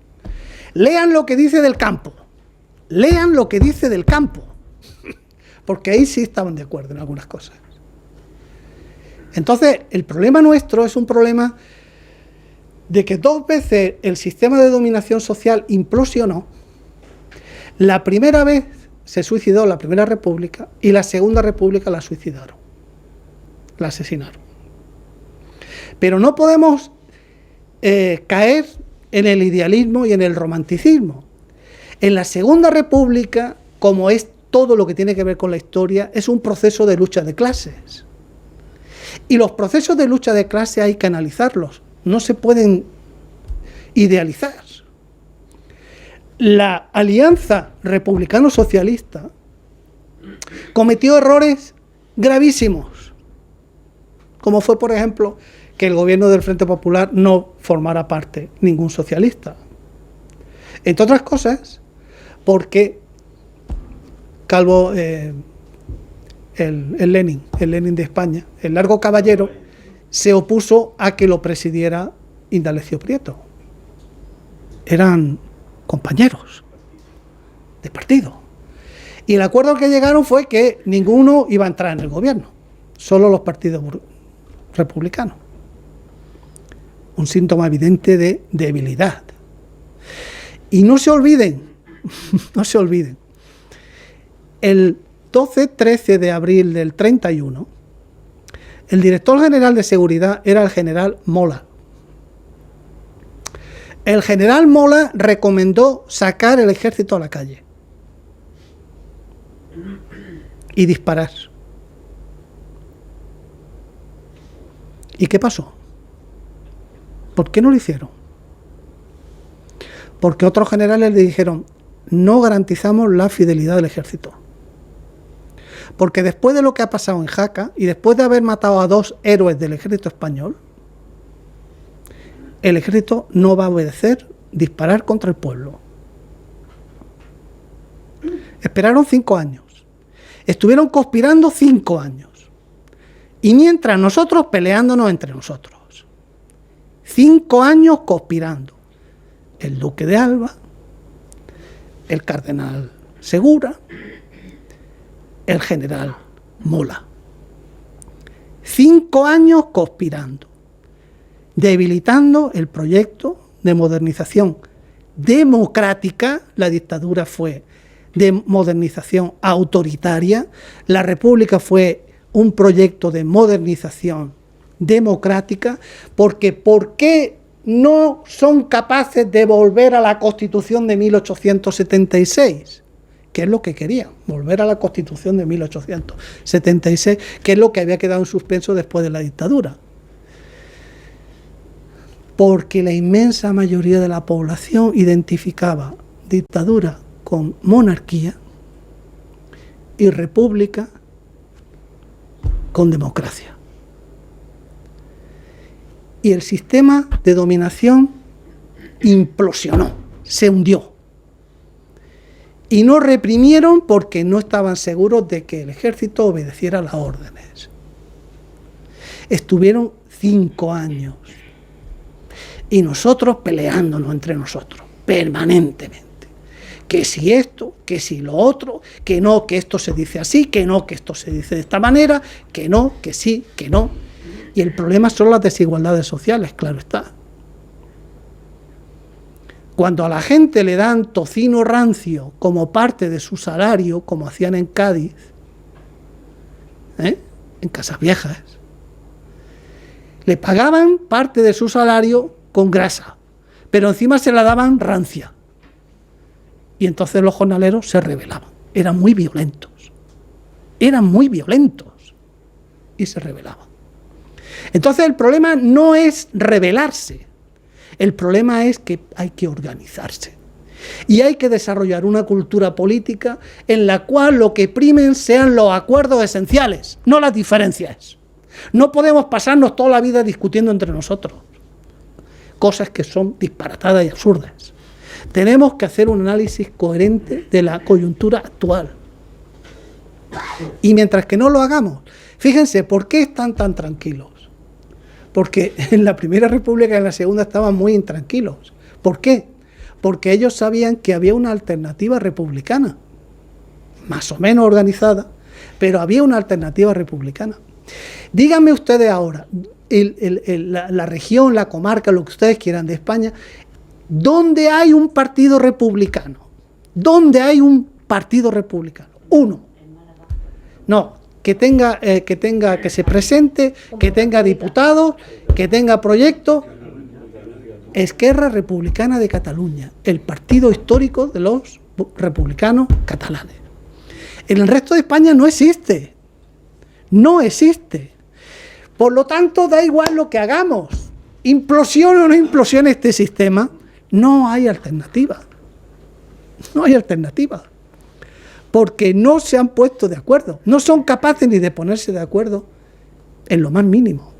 Lean lo que dice del campo. Lean lo que dice del campo. Porque ahí sí estaban de acuerdo en algunas cosas. Entonces, el problema nuestro es un problema de que 2 veces el sistema de dominación social implosionó. La primera vez se suicidó la Primera República y la Segunda República la suicidaron. La asesinaron. Pero no podemos caer en el idealismo y en el romanticismo. En la Segunda República, como es todo lo que tiene que ver con la historia, es un proceso de lucha de clases. Y los procesos de lucha de clases hay que analizarlos, no se pueden idealizar. La alianza republicano-socialista cometió errores gravísimos, como fue, por ejemplo, que el gobierno del Frente Popular no formara parte ningún socialista. Entre otras cosas, porque Calvo, el Lenin de España, el Largo Caballero, se opuso a que lo presidiera Indalecio Prieto. Eran compañeros de partido. Y el acuerdo al que llegaron fue que ninguno iba a entrar en el gobierno, solo los partidos republicanos. Un síntoma evidente de debilidad. Y no se olviden, no se olviden, el 12-13 de abril del 31, el director general de seguridad era el general Mola. El general Mola recomendó sacar el ejército a la calle y disparar. ¿Y qué pasó? ¿Por qué no lo hicieron? Porque otros generales le dijeron, no garantizamos la fidelidad del ejército. Porque después de lo que ha pasado en Jaca y después de haber matado a 2 héroes del ejército español, el ejército no va a obedecer disparar contra el pueblo. Esperaron 5 años. Estuvieron conspirando 5 años. Y mientras nosotros peleándonos entre nosotros. 5 años conspirando. El duque de Alba, el cardenal Segura, el general Mola. 5 años conspirando, debilitando el proyecto de modernización democrática. La dictadura fue de modernización autoritaria, la república fue un proyecto de modernización democrática, porque ¿por qué no son capaces de volver a la Constitución de 1876? Que es lo que querían, volver a la Constitución de 1876, que es lo que había quedado en suspenso después de la dictadura. Porque la inmensa mayoría de la población identificaba dictadura con monarquía y república con democracia. Y el sistema de dominación implosionó, se hundió. Y no reprimieron porque no estaban seguros de que el ejército obedeciera las órdenes. Estuvieron 5 años. Y nosotros peleándonos entre nosotros, permanentemente. Que si esto, que si lo otro, que no, que esto se dice así, que no, que esto se dice de esta manera, que no, que sí, que no. Y el problema son las desigualdades sociales, claro está. Cuando a la gente le dan tocino rancio como parte de su salario, como hacían en Cádiz, en Casas Viejas, le pagaban parte de su salario con grasa, pero encima se la daban rancia. Y entonces los jornaleros se rebelaban. Eran muy violentos y se rebelaban. Entonces el problema no es rebelarse, el problema es que hay que organizarse y hay que desarrollar una cultura política en la cual lo que primen sean los acuerdos esenciales, no las diferencias. No podemos pasarnos toda la vida discutiendo entre nosotros cosas que son disparatadas y absurdas. Tenemos que hacer un análisis coherente de la coyuntura actual. Y mientras que no lo hagamos, fíjense, ¿por qué están tan tranquilos? Porque en la Primera República y en la Segunda estaban muy intranquilos. ¿Por qué? Porque ellos sabían que había una alternativa republicana, más o menos organizada, pero había una alternativa republicana. Díganme ustedes ahora, la región, la comarca, lo que ustedes quieran de España, ¿dónde hay un partido republicano? ¿Dónde hay un partido republicano? Uno. No, que se presente, que tenga diputados, que tenga proyectos. Esquerra Republicana de Cataluña, el partido histórico de los republicanos catalanes. En el resto de España no existe. No existe. Por lo tanto, da igual lo que hagamos. Implosione o no implosione este sistema, no hay alternativa. No hay alternativa. Porque no se han puesto de acuerdo. No son capaces ni de ponerse de acuerdo en lo más mínimo.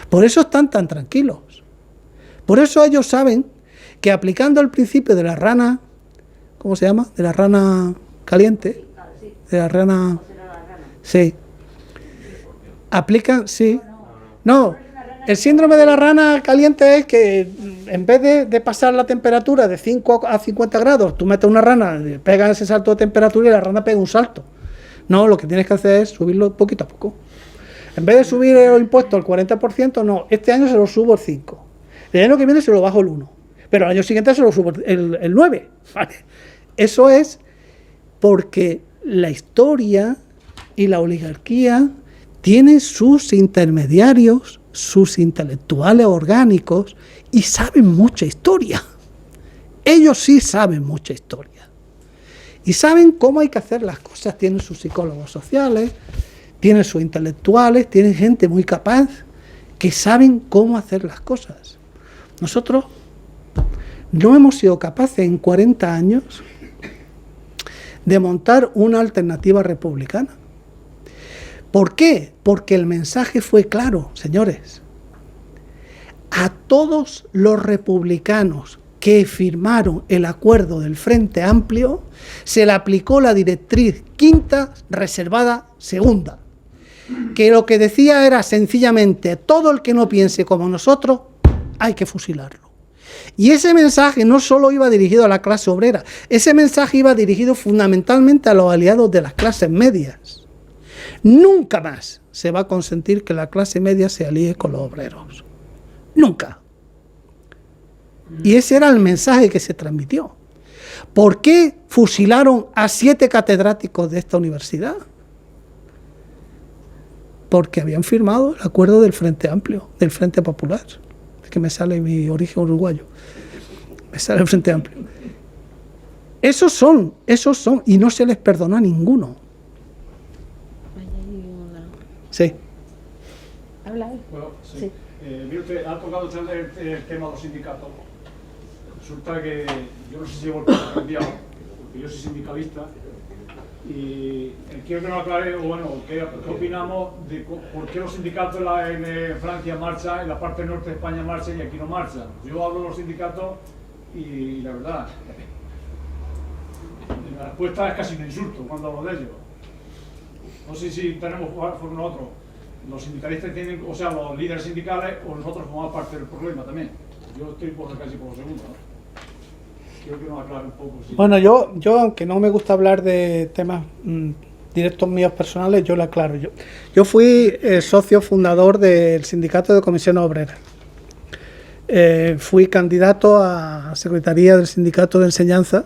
Por eso están tan tranquilos. Por eso ellos saben que aplicando el principio de la rana, ¿cómo se llama? De la rana caliente. De la rana... Sí. Aplican, sí. No, el síndrome de la rana caliente es que en vez de pasar la temperatura de 5 a 50 grados, tú metes una rana, pegas ese salto de temperatura y la rana pega un salto. No, lo que tienes que hacer es subirlo poquito a poco. En vez de subir los impuestos al 40%, no, este año se lo subo al 5%. El año que viene se lo bajo el 1%. Pero el año siguiente se lo subo el 9%. ¿Vale? Eso es porque la historia y la oligarquía tienen sus intermediarios, sus intelectuales orgánicos y saben mucha historia. Ellos sí saben mucha historia. Y saben cómo hay que hacer las cosas. Tienen sus psicólogos sociales, tienen sus intelectuales, tienen gente muy capaz que saben cómo hacer las cosas. Nosotros no hemos sido capaces en 40 años de montar una alternativa republicana. ¿Por qué? Porque el mensaje fue claro, señores. A todos los republicanos que firmaron el acuerdo del Frente Amplio se le aplicó la directriz quinta reservada segunda, que lo que decía era sencillamente: todo el que no piense como nosotros hay que fusilarlo. Y ese mensaje no solo iba dirigido a la clase obrera, ese mensaje iba dirigido fundamentalmente a los aliados de las clases medias. Nunca más se va a consentir que la clase media se alíe con los obreros. Nunca. Y ese era el mensaje que se transmitió. ¿Por qué fusilaron a 7 catedráticos de esta universidad? Porque habían firmado el acuerdo del Frente Amplio, del Frente Popular. Es que me sale mi origen uruguayo. Me sale el Frente Amplio. Esos son, y no se les perdonó a ninguno. Sí. Habla ahí. Bueno, sí. Sí. Mire usted, ha tocado usted el tema de los sindicatos. Resulta que yo no sé si he vuelto a cambiar, porque yo soy sindicalista, y quiero que nos aclare, o bueno, ¿qué opinamos de por qué los sindicatos en Francia marchan, en la parte norte de España marchan y aquí no marchan? Yo hablo de los sindicatos y la verdad, la respuesta es casi un insulto cuando hablo de ellos. No sé si tenemos por nosotros, los sindicalistas tienen, o sea, los líderes sindicales, o nosotros formamos parte del problema también. Yo estoy casi por lo segundo, ¿no? Quiero que nos aclare un poco. Sí. Bueno, yo aunque no me gusta hablar de temas directos míos personales, yo lo aclaro. Yo fui socio fundador del Sindicato de Comisiones Obreras. fui candidato a Secretaría del Sindicato de Enseñanza.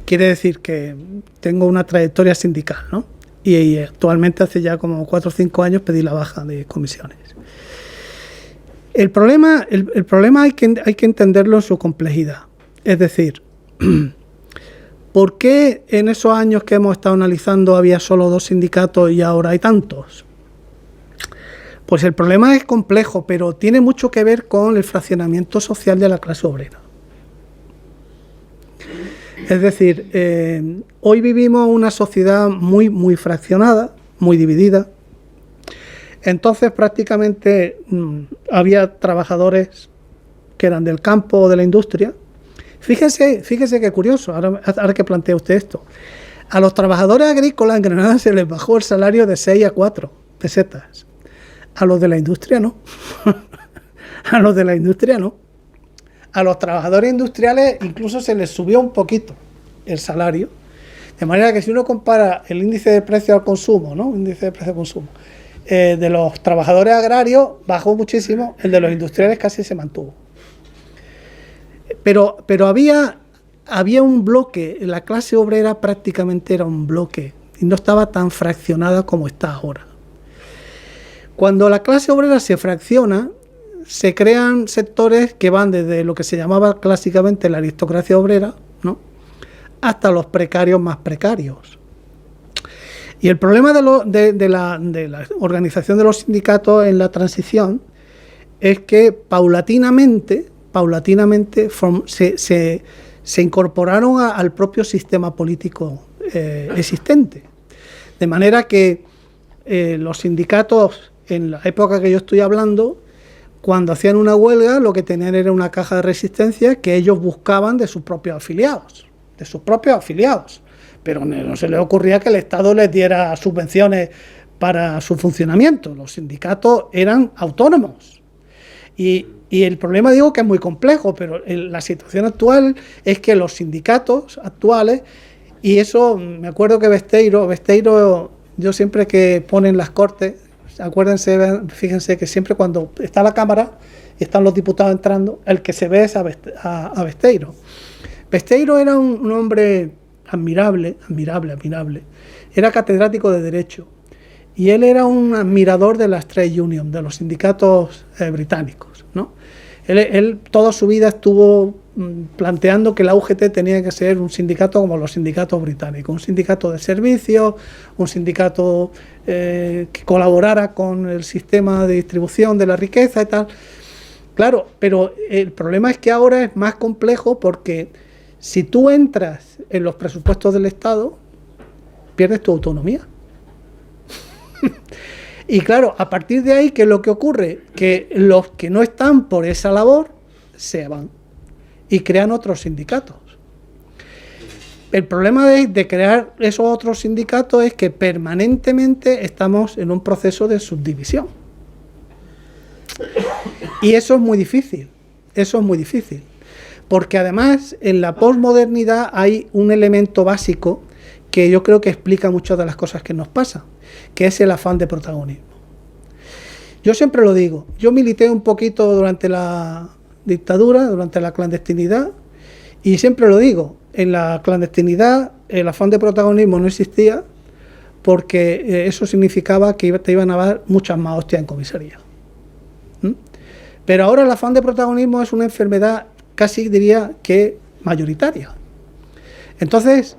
Quiere decir que tengo una trayectoria sindical, ¿no? Y actualmente hace ya como 4 o 5 años pedí la baja de comisiones. El problema hay que entenderlo en su complejidad. Es decir, ¿por qué en esos años que hemos estado analizando había solo 2 sindicatos y ahora hay tantos? Pues el problema es complejo, pero tiene mucho que ver con el fraccionamiento social de la clase obrera. Es decir, hoy vivimos una sociedad muy fraccionada, muy dividida. Entonces prácticamente había trabajadores que eran del campo o de la industria. Fíjese qué curioso, ahora que plantea usted esto. A los trabajadores agrícolas en Granada se les bajó el salario de 6 a 4 pesetas. A los de la industria no. A los de la industria no. A los trabajadores industriales incluso se les subió un poquito el salario. De manera que si uno compara el índice de precio al consumo, ¿no? Índice de precio al consumo, de los trabajadores agrarios bajó muchísimo, el de los industriales casi se mantuvo. Pero había un bloque, la clase obrera prácticamente era un bloque y no estaba tan fraccionada como está ahora. Cuando la clase obrera se fracciona, se crean sectores que van desde lo que se llamaba clásicamente la aristocracia obrera, ¿no?, hasta los precarios más precarios. Y el problema de la organización de los sindicatos en la transición es que paulatinamente se incorporaron al propio sistema político existente. De manera que los sindicatos, en la época que yo estoy hablando, cuando hacían una huelga, lo que tenían era una caja de resistencia que ellos buscaban de sus propios afiliados. Pero no se les ocurría que el Estado les diera subvenciones para su funcionamiento. Los sindicatos eran autónomos. Y el problema, digo, que es muy complejo, pero la situación actual es que los sindicatos actuales, y eso me acuerdo que Besteiro, yo siempre que ponen las cortes, acuérdense, fíjense que siempre cuando está la Cámara y están los diputados entrando, el que se ve es a Besteiro. Besteiro era un hombre admirable. Era catedrático de Derecho y él era un admirador de las trade unions, de los sindicatos británicos, ¿no? Él toda su vida estuvo planteando que la UGT tenía que ser un sindicato como los sindicatos británicos, un sindicato de servicios, un sindicato que colaborara con el sistema de distribución de la riqueza y tal. Claro, pero el problema es que ahora es más complejo porque si tú entras en los presupuestos del Estado, pierdes tu autonomía. Y claro, a partir de ahí, ¿qué es lo que ocurre? Que los que no están por esa labor se van y crean otros sindicatos. El problema de crear esos otros sindicatos es que permanentemente estamos en un proceso de subdivisión. Y eso es muy difícil, porque además en la posmodernidad hay un elemento básico que yo creo que explica muchas de las cosas que nos pasan, que es el afán de protagonismo. Yo siempre lo digo, yo milité un poquito durante la dictadura, durante la clandestinidad, y siempre lo digo, en la clandestinidad el afán de protagonismo no existía porque eso significaba que te iban a dar muchas más hostias en comisaría. Pero ahora el afán de protagonismo es una enfermedad casi diría que mayoritaria. Entonces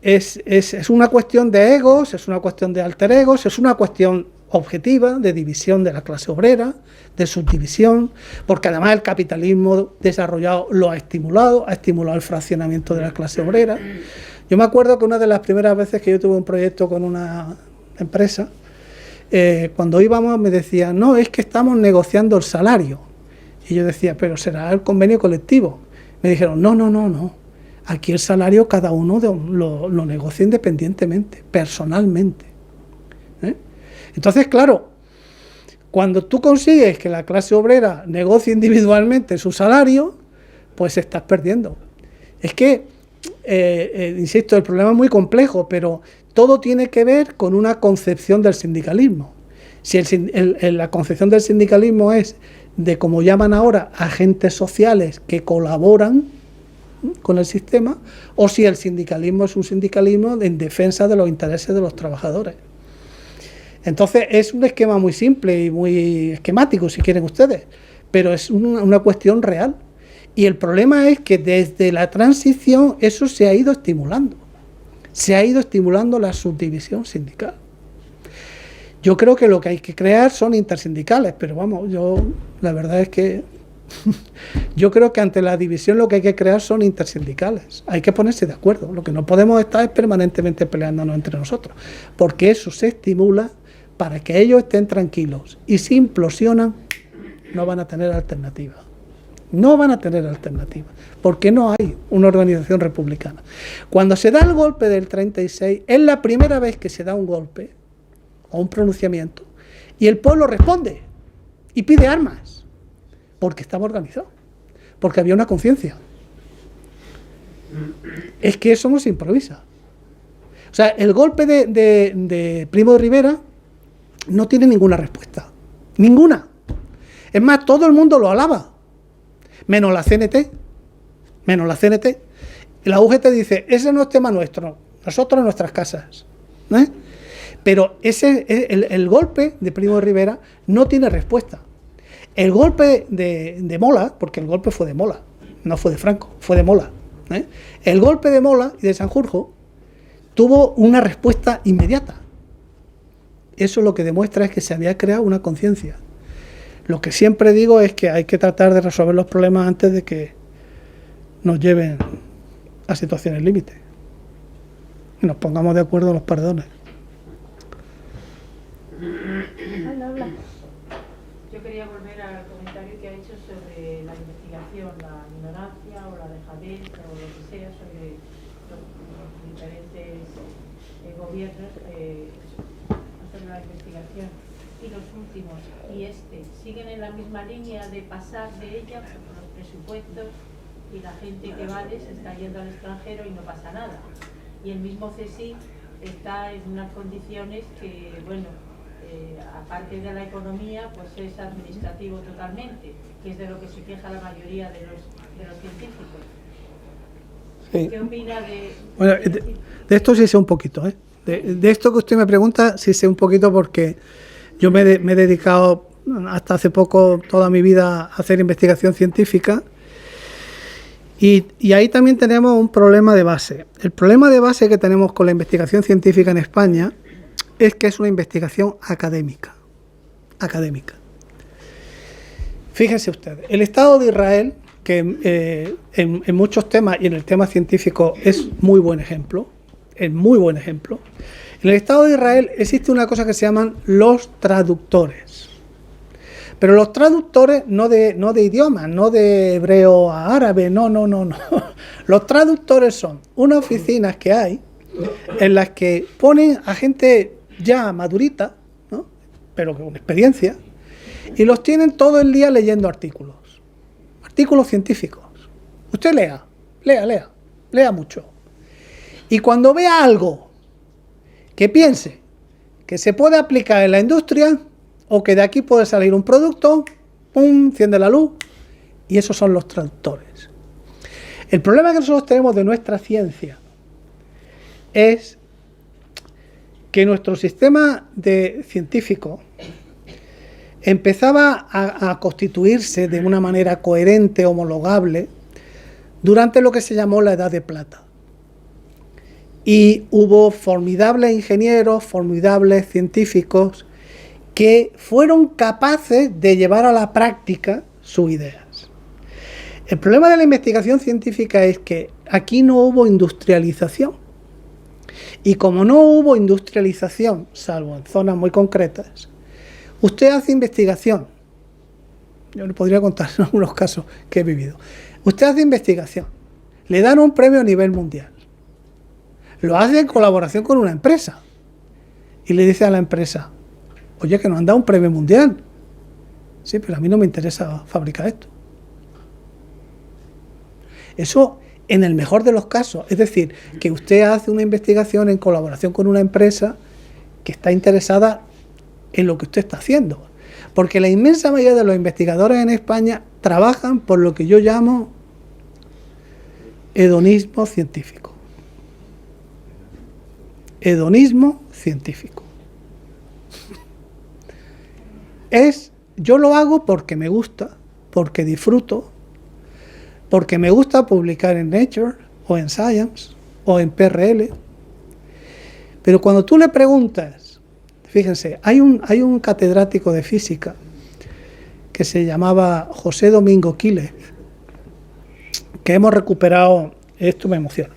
es una cuestión de egos, es una cuestión de alter egos, es una cuestión objetiva de división de la clase obrera, de subdivisión, porque además el capitalismo desarrollado lo ha estimulado el fraccionamiento de la clase obrera. Yo me acuerdo que una de las primeras veces que yo tuve un proyecto con una empresa, cuando íbamos me decían, no, es que estamos negociando el salario. Y yo decía, pero será el convenio colectivo. Me dijeron, no. Aquí el salario cada uno lo negocia independientemente, personalmente. Entonces, claro, cuando tú consigues que la clase obrera negocie individualmente su salario, pues estás perdiendo. Es que, insisto, el problema es muy complejo, pero todo tiene que ver con una concepción del sindicalismo. Si la concepción del sindicalismo es de, como llaman ahora, agentes sociales que colaboran con el sistema, o si el sindicalismo es un sindicalismo en defensa de los intereses de los trabajadores. Entonces es un esquema muy simple y muy esquemático, si quieren ustedes, pero es una cuestión real. Y el problema es que desde la transición eso se ha ido estimulando. Se ha ido estimulando la subdivisión sindical. Yo creo que lo que hay que crear son intersindicales, pero vamos, la verdad es que yo creo que ante la división lo que hay que crear son intersindicales. Hay que ponerse de acuerdo. Lo que no podemos estar es permanentemente peleándonos entre nosotros, porque eso se estimula para que ellos estén tranquilos. Y si implosionan, no van a tener alternativa. No van a tener alternativa, porque no hay una organización republicana. Cuando se da el golpe del 36, es la primera vez que se da un golpe o un pronunciamiento, y el pueblo responde y pide armas, porque estaba organizado, porque había una conciencia. Es que eso no se improvisa. O sea, el golpe de Primo de Rivera no tiene ninguna respuesta, ninguna. Es más, todo el mundo lo alaba, menos la CNT, y la UGT dice, ese no es tema nuestro, nosotros en nuestras casas, ¿eh? Pero el golpe de Primo de Rivera no tiene respuesta. El golpe de Mola, porque el golpe fue de Mola, no fue de Franco, fue de Mola, ¿eh? El golpe de Mola y de Sanjurjo tuvo una respuesta inmediata. Eso lo que demuestra es que se había creado una conciencia. Lo que siempre digo es que hay que tratar de resolver los problemas antes de que nos lleven a situaciones límite y nos pongamos de acuerdo en los perdones. Yo quería volver al comentario que ha hecho sobre la investigación, la ignorancia o la dejadez o lo que sea sobre los diferentes gobiernos sobre la investigación. Y los últimos, siguen en la misma línea de pasar de ella por los presupuestos, y la gente que vale se está yendo al extranjero y no pasa nada. Y el mismo CSIC está en unas condiciones que, bueno, aparte de la economía, pues es administrativo totalmente, que es de lo que se queja la mayoría de los científicos. Sí. ¿Qué opina de...? Bueno, de esto sí sé un poquito, ¿eh? De esto que usted me pregunta, sí sé un poquito, porque yo me he dedicado hasta hace poco toda mi vida a hacer investigación científica, y ahí también tenemos un problema de base. El problema de base que tenemos con la investigación científica en España es que es una investigación académica. Fíjense ustedes, el Estado de Israel, que en muchos temas y en el tema científico es muy buen ejemplo, en el Estado de Israel existe una cosa que se llaman los traductores. Pero los traductores no de idiomas, no de hebreo a árabe, no. Los traductores son unas oficinas que hay en las que ponen a gente ya madurita, ¿no? Pero con experiencia, y los tienen todo el día leyendo artículos científicos. Usted lea mucho. Y cuando vea algo que piense que se puede aplicar en la industria, o que de aquí puede salir un producto, ¡pum!, enciende la luz, y esos son los traductores. El problema que nosotros tenemos de nuestra ciencia es que nuestro sistema científico empezaba a constituirse de una manera coherente, homologable, durante lo que se llamó la Edad de Plata. Y hubo formidables ingenieros, formidables científicos, que fueron capaces de llevar a la práctica sus ideas. El problema de la investigación científica es que aquí no hubo industrialización. Y como no hubo industrialización, salvo en zonas muy concretas, usted hace investigación. Yo le podría contar algunos casos que he vivido. Usted hace investigación, le dan un premio a nivel mundial. Lo hace en colaboración con una empresa. Y le dice a la empresa, oye, que nos han dado un premio mundial. Sí, pero a mí no me interesa fabricar esto. Eso en el mejor de los casos. Es decir, que usted hace una investigación en colaboración con una empresa que está interesada en lo que usted está haciendo. Porque la inmensa mayoría de los investigadores en España trabajan por lo que yo llamo hedonismo científico. Hedonismo científico. Yo lo hago porque me gusta, porque disfruto, porque me gusta publicar en Nature o en Science o en PRL. Pero cuando tú le preguntas, fíjense, hay un catedrático de física que se llamaba José Domingo Quiles, que hemos recuperado, esto me emociona,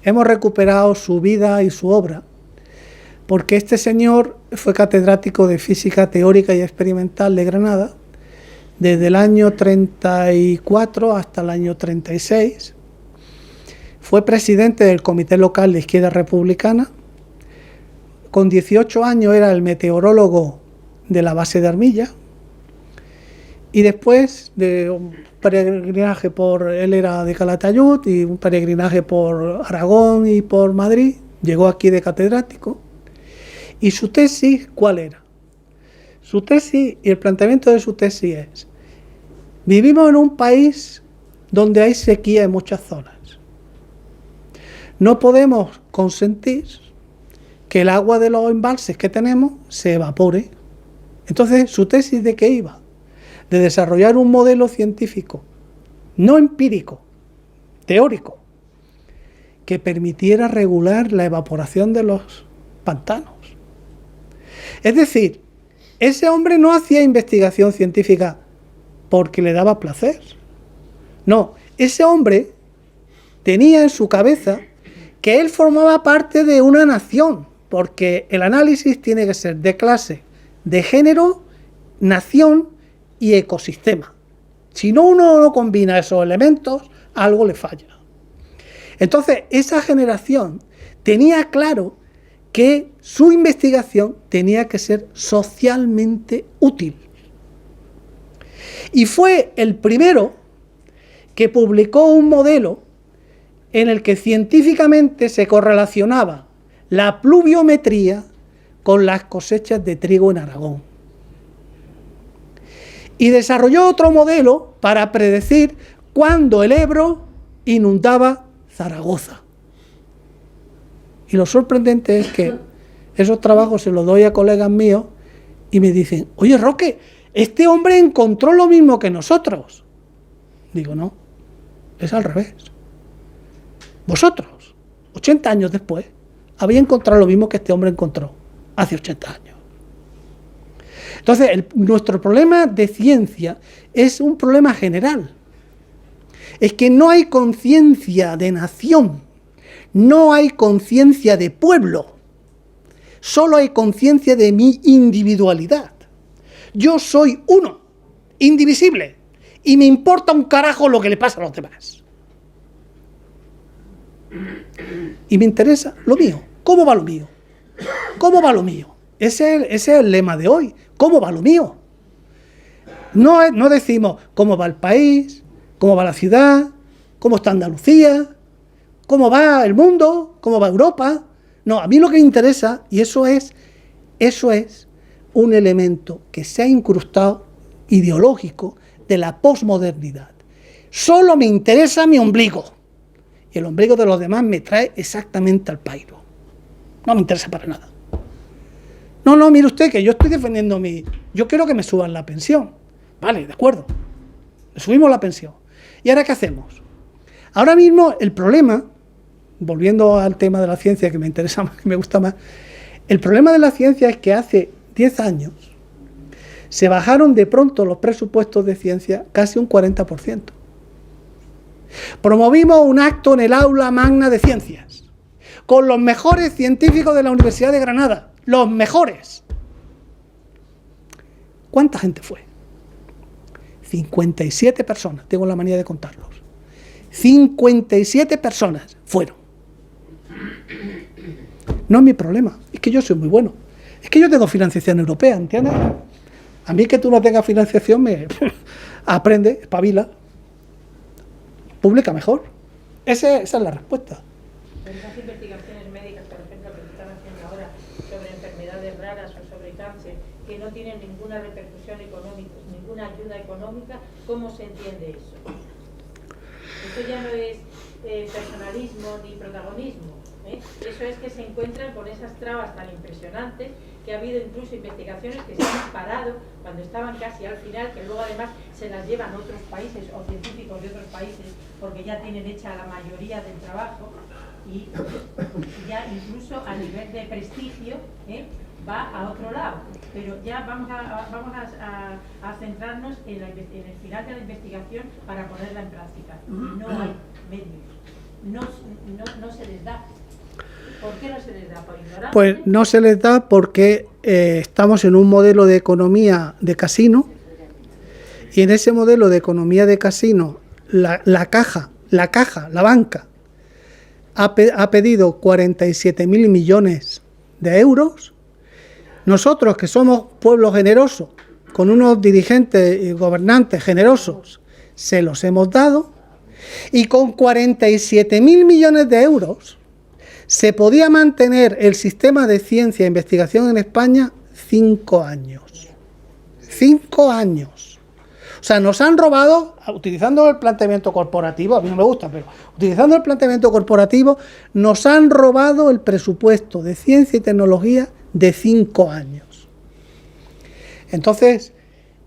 hemos recuperado su vida y su obra, porque este señor fue catedrático de física teórica y experimental de Granada desde el año 34 hasta el año 36. Fue presidente del Comité Local de Izquierda Republicana. Con 18 años era el meteorólogo de la base de Armilla. Y después de un peregrinaje él era de Calatayud, y un peregrinaje por Aragón y por Madrid, llegó aquí de catedrático. ¿Y su tesis cuál era? Su tesis y el planteamiento de su tesis es: vivimos en un país donde hay sequía en muchas zonas. No podemos consentir que el agua de los embalses que tenemos se evapore. Entonces, ¿su tesis de qué iba? De desarrollar un modelo científico, no empírico, teórico, que permitiera regular la evaporación de los pantanos. Es decir, ese hombre no hacía investigación científica porque le daba placer. No, ese hombre tenía en su cabeza que él formaba parte de una nación, porque el análisis tiene que ser de clase, de género, nación y ecosistema. Si no uno no combina esos elementos, algo le falla. Entonces, esa generación tenía claro que su investigación tenía que ser socialmente útil. Y fue el primero que publicó un modelo en el que científicamente se correlacionaba la pluviometría con las cosechas de trigo en Aragón. Y desarrolló otro modelo para predecir cuándo el Ebro inundaba Zaragoza. Y lo sorprendente es que esos trabajos se los doy a colegas míos y me dicen: oye, Roque, este hombre encontró lo mismo que nosotros. Digo, no, es al revés. Vosotros, 80 años después, habéis encontrado lo mismo que este hombre encontró hace 80 años. Entonces, nuestro problema de ciencia es un problema general. Es que no hay conciencia de nación, no hay conciencia de pueblo, solo hay conciencia de mi individualidad. Yo soy uno, indivisible, y me importa un carajo lo que le pasa a los demás. Y me interesa lo mío. ¿Cómo va lo mío? ¿Cómo va lo mío? Ese es el lema de hoy. ¿Cómo va lo mío? No decimos cómo va el país, cómo va la ciudad, cómo está Andalucía, cómo va el mundo, cómo va Europa. No, a mí lo que me interesa, y eso es un elemento que se ha incrustado ideológico de la posmodernidad. Solo me interesa mi ombligo. Y el ombligo de los demás me trae exactamente al pairo. No me interesa para nada. No, mire usted, que yo estoy defendiendo yo quiero que me suban la pensión. Vale, de acuerdo. Le subimos la pensión. ¿Y ahora qué hacemos? Ahora mismo el problema, volviendo al tema de la ciencia que me interesa más, que me gusta más, el problema de la ciencia es que hace 10 años se bajaron de pronto los presupuestos de ciencia casi un 40%. Promovimos un acto en el aula magna de ciencias, con los mejores científicos de la Universidad de Granada, los mejores. ¿Cuánta gente fue? 57 personas, tengo la manía de contarlos. 57 personas fueron. No es mi problema, es que yo soy muy bueno. Es que yo tengo financiación europea, ¿entiendes? A mí que tú no tengas financiación me aprende, espabila, publica mejor. Esa es la respuesta. Pero esas investigaciones médicas, por ejemplo, que se están haciendo ahora sobre enfermedades raras o sobre cáncer, que no tienen ninguna repercusión económica, ninguna ayuda económica, ¿cómo se entiende eso? Eso ya no es personalismo ni protagonismo, ¿eh? Eso es que se encuentran con esas trabas tan impresionantes, que ha habido incluso investigaciones que se han parado cuando estaban casi al final, que luego además se las llevan otros países o científicos de otros países porque ya tienen hecha la mayoría del trabajo, y ya incluso a nivel de prestigio, va a otro lado. Pero ya vamos a centrarnos en el final de la investigación para ponerla en práctica. No hay medios, no se les da. ¿Por qué no se les da? ¿Por ignorancia? Pues no se les da porque estamos en un modelo de economía de casino, y en ese modelo de economía de casino la banca ha pedido 47.000 millones de euros. Nosotros, que somos pueblo generoso, con unos dirigentes y gobernantes generosos, se los hemos dado, y con 47.000 millones de euros se podía mantener el sistema de ciencia e investigación en España 5 años. 5 años. O sea, nos han robado, utilizando el planteamiento corporativo, a mí no me gusta, pero utilizando el planteamiento corporativo, nos han robado el presupuesto de ciencia y tecnología de 5 años. Entonces,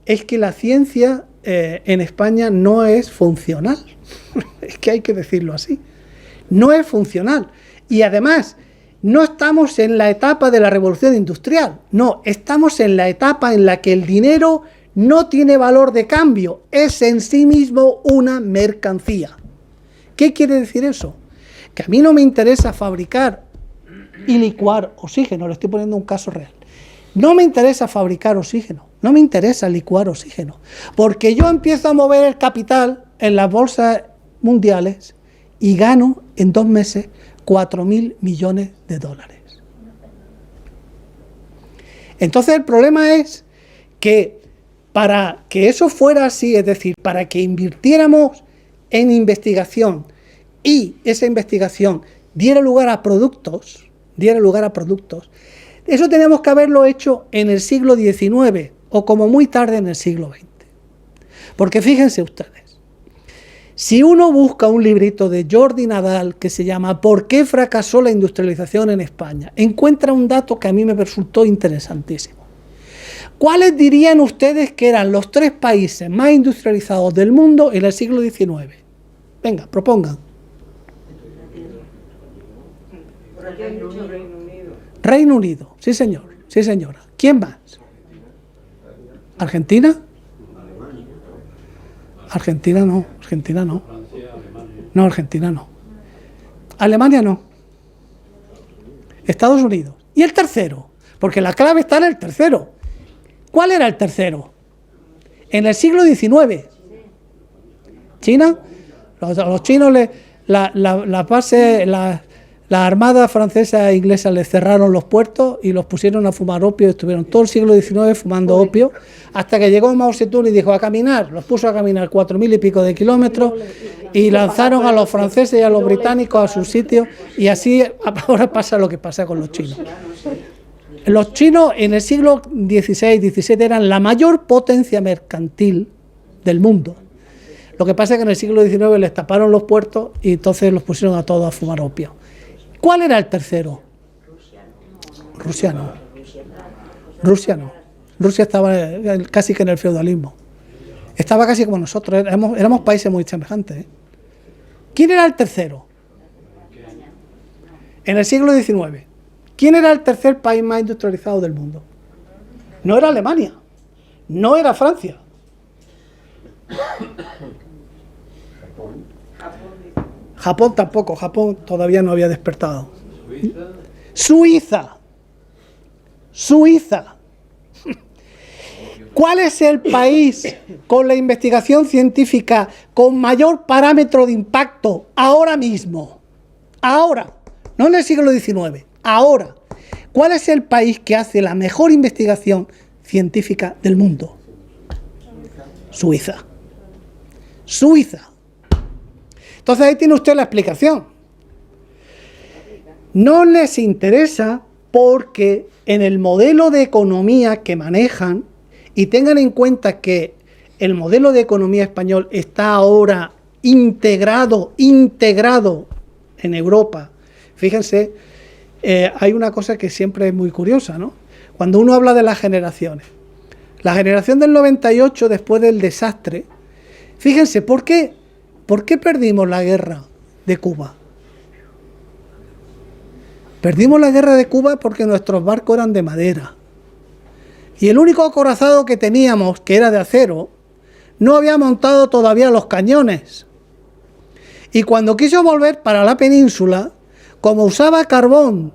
es que la ciencia en España no es funcional. Es que hay que decirlo así. No es funcional. Y además, no estamos en la etapa de la revolución industrial. No, estamos en la etapa en la que el dinero no tiene valor de cambio. Es en sí mismo una mercancía. ¿Qué quiere decir eso? Que a mí no me interesa fabricar y licuar oxígeno. Le estoy poniendo un caso real. No me interesa fabricar oxígeno. No me interesa licuar oxígeno. Porque yo empiezo a mover el capital en las bolsas mundiales y gano en 2 meses 4.000 millones de dólares. Entonces el problema es que para que eso fuera así, es decir, para que invirtiéramos en investigación y esa investigación diera lugar a productos, eso teníamos que haberlo hecho en el siglo XIX o como muy tarde en el siglo XX. Porque fíjense ustedes, si uno busca un librito de Jordi Nadal que se llama ¿Por qué fracasó la industrialización en España?, encuentra un dato que a mí me resultó interesantísimo. ¿Cuáles dirían ustedes que eran los 3 países más industrializados del mundo en el siglo XIX? Venga, propongan. Reino Unido, sí señor, sí señora. ¿Quién más? ¿Argentina? Argentina no. No, Argentina no. Alemania no. Estados Unidos. ¿Y el tercero? Porque la clave está en el tercero. ¿Cuál era el tercero? En el siglo XIX. ¿China? Los chinos, la armada francesa e inglesa les cerraron los puertos y los pusieron a fumar opio, y estuvieron todo el siglo XIX fumando opio, hasta que llegó Mao Zedong y dijo a caminar, los puso a caminar 4.000 y pico de kilómetros y lanzaron a los franceses y a los británicos a sus sitios, y ahora pasa lo que pasa con los chinos. Los chinos en el siglo XVI, XVII eran la mayor potencia mercantil del mundo. Lo que pasa es que en el siglo XIX les taparon los puertos y entonces los pusieron a todos a fumar opio. ¿Cuál era el tercero? Rusia no. Rusia estaba casi que en el feudalismo. Estaba casi como nosotros, éramos países muy semejantes, ¿eh? ¿Quién era el tercero? En el siglo XIX. ¿Quién era el tercer país más industrializado del mundo? No era Alemania, no era Francia. Japón tampoco, Japón todavía no había despertado. Suiza. ¿Cuál es el país con la investigación científica con mayor parámetro de impacto ahora mismo? Ahora, no en el siglo XIX, ahora. ¿Cuál es el país que hace la mejor investigación científica del mundo? Suiza. Entonces ahí tiene usted la explicación. No les interesa porque en el modelo de economía que manejan, y tengan en cuenta que el modelo de economía español está ahora integrado en Europa. Fíjense, hay una cosa que siempre es muy curiosa, ¿no? Cuando uno habla de las generaciones, la generación del 98, después del desastre, fíjense, ¿por qué perdimos la guerra de Cuba? Perdimos la guerra de Cuba porque nuestros barcos eran de madera. Y el único acorazado que teníamos, que era de acero, no había montado todavía los cañones. Y cuando quiso volver para la península, como usaba carbón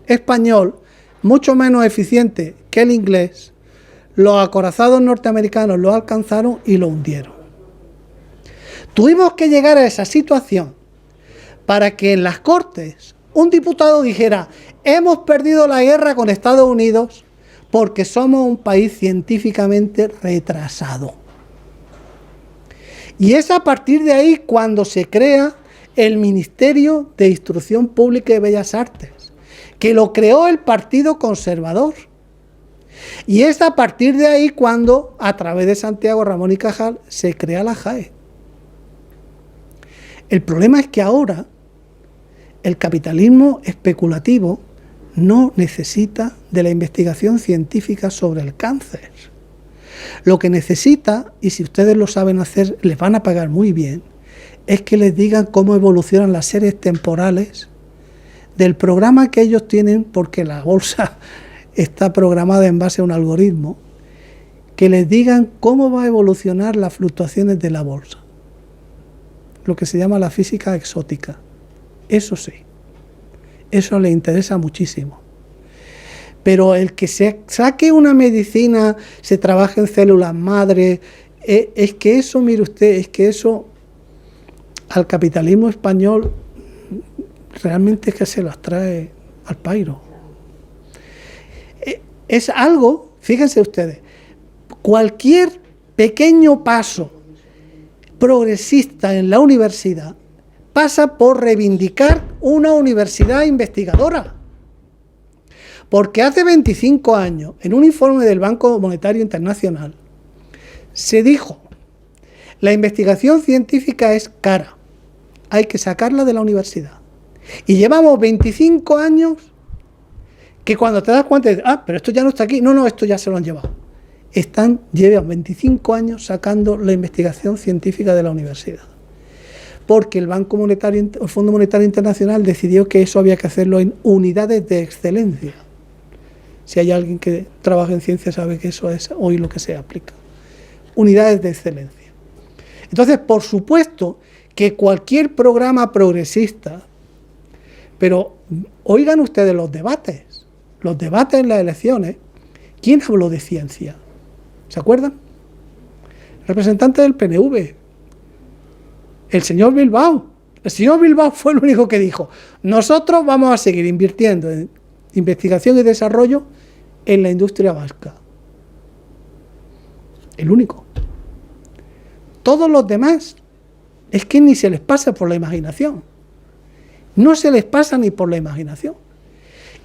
español, mucho menos eficiente que el inglés, los acorazados norteamericanos lo alcanzaron y lo hundieron. Tuvimos que llegar a esa situación para que en las Cortes un diputado dijera: hemos perdido la guerra con Estados Unidos porque somos un país científicamente retrasado. Y es a partir de ahí cuando se crea el Ministerio de Instrucción Pública y Bellas Artes, que lo creó el Partido Conservador. Y es a partir de ahí cuando, a través de Santiago Ramón y Cajal, se crea la JAE. El problema es que ahora el capitalismo especulativo no necesita de la investigación científica sobre el cáncer. Lo que necesita, y si ustedes lo saben hacer, les van a pagar muy bien, es que les digan cómo evolucionan las series temporales del programa que ellos tienen, porque la bolsa está programada en base a un algoritmo, que les digan cómo va a evolucionar las fluctuaciones de la bolsa. Lo que se llama la física exótica. Eso sí, eso les interesa muchísimo. Pero el que se saque una medicina, se trabaje en células madre, es que eso, mire usted, es que eso al capitalismo español realmente es que se las trae al pairo. Es algo, fíjense ustedes, cualquier pequeño paso progresista en la universidad pasa por reivindicar una universidad investigadora. Porque hace 25 años, en un informe del Banco Monetario Internacional, se dijo: la investigación científica es cara, hay que sacarla de la universidad. Y llevamos 25 años que cuando te das cuenta, pero esto ya no está aquí, no, esto ya se lo han llevado. Llevan 25 años sacando la investigación científica de la universidad. Porque el Fondo Monetario Internacional decidió que eso había que hacerlo en unidades de excelencia. Si hay alguien que trabaja en ciencia sabe que eso es hoy lo que se aplica. Unidades de excelencia. Entonces, por supuesto que cualquier programa progresista, pero oigan ustedes los debates en las elecciones, ¿quién habló de ciencia? ¿Se acuerdan? El representante del PNV, el señor Bilbao. El señor Bilbao fue el único que dijo: nosotros vamos a seguir invirtiendo en investigación y desarrollo en la industria vasca. El único. Todos los demás es que ni se les pasa por la imaginación. No se les pasa ni por la imaginación.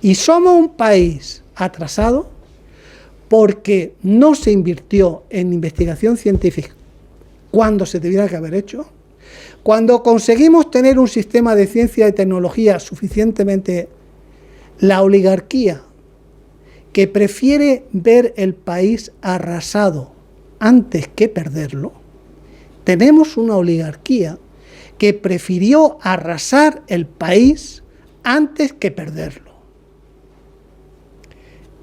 Y somos un país atrasado porque no se invirtió en investigación científica cuando se tuviera que haber hecho. Cuando conseguimos tener un sistema de ciencia y tecnología suficientemente, la oligarquía, que prefiere ver el país arrasado antes que perderlo, tenemos una oligarquía que prefirió arrasar el país antes que perderlo.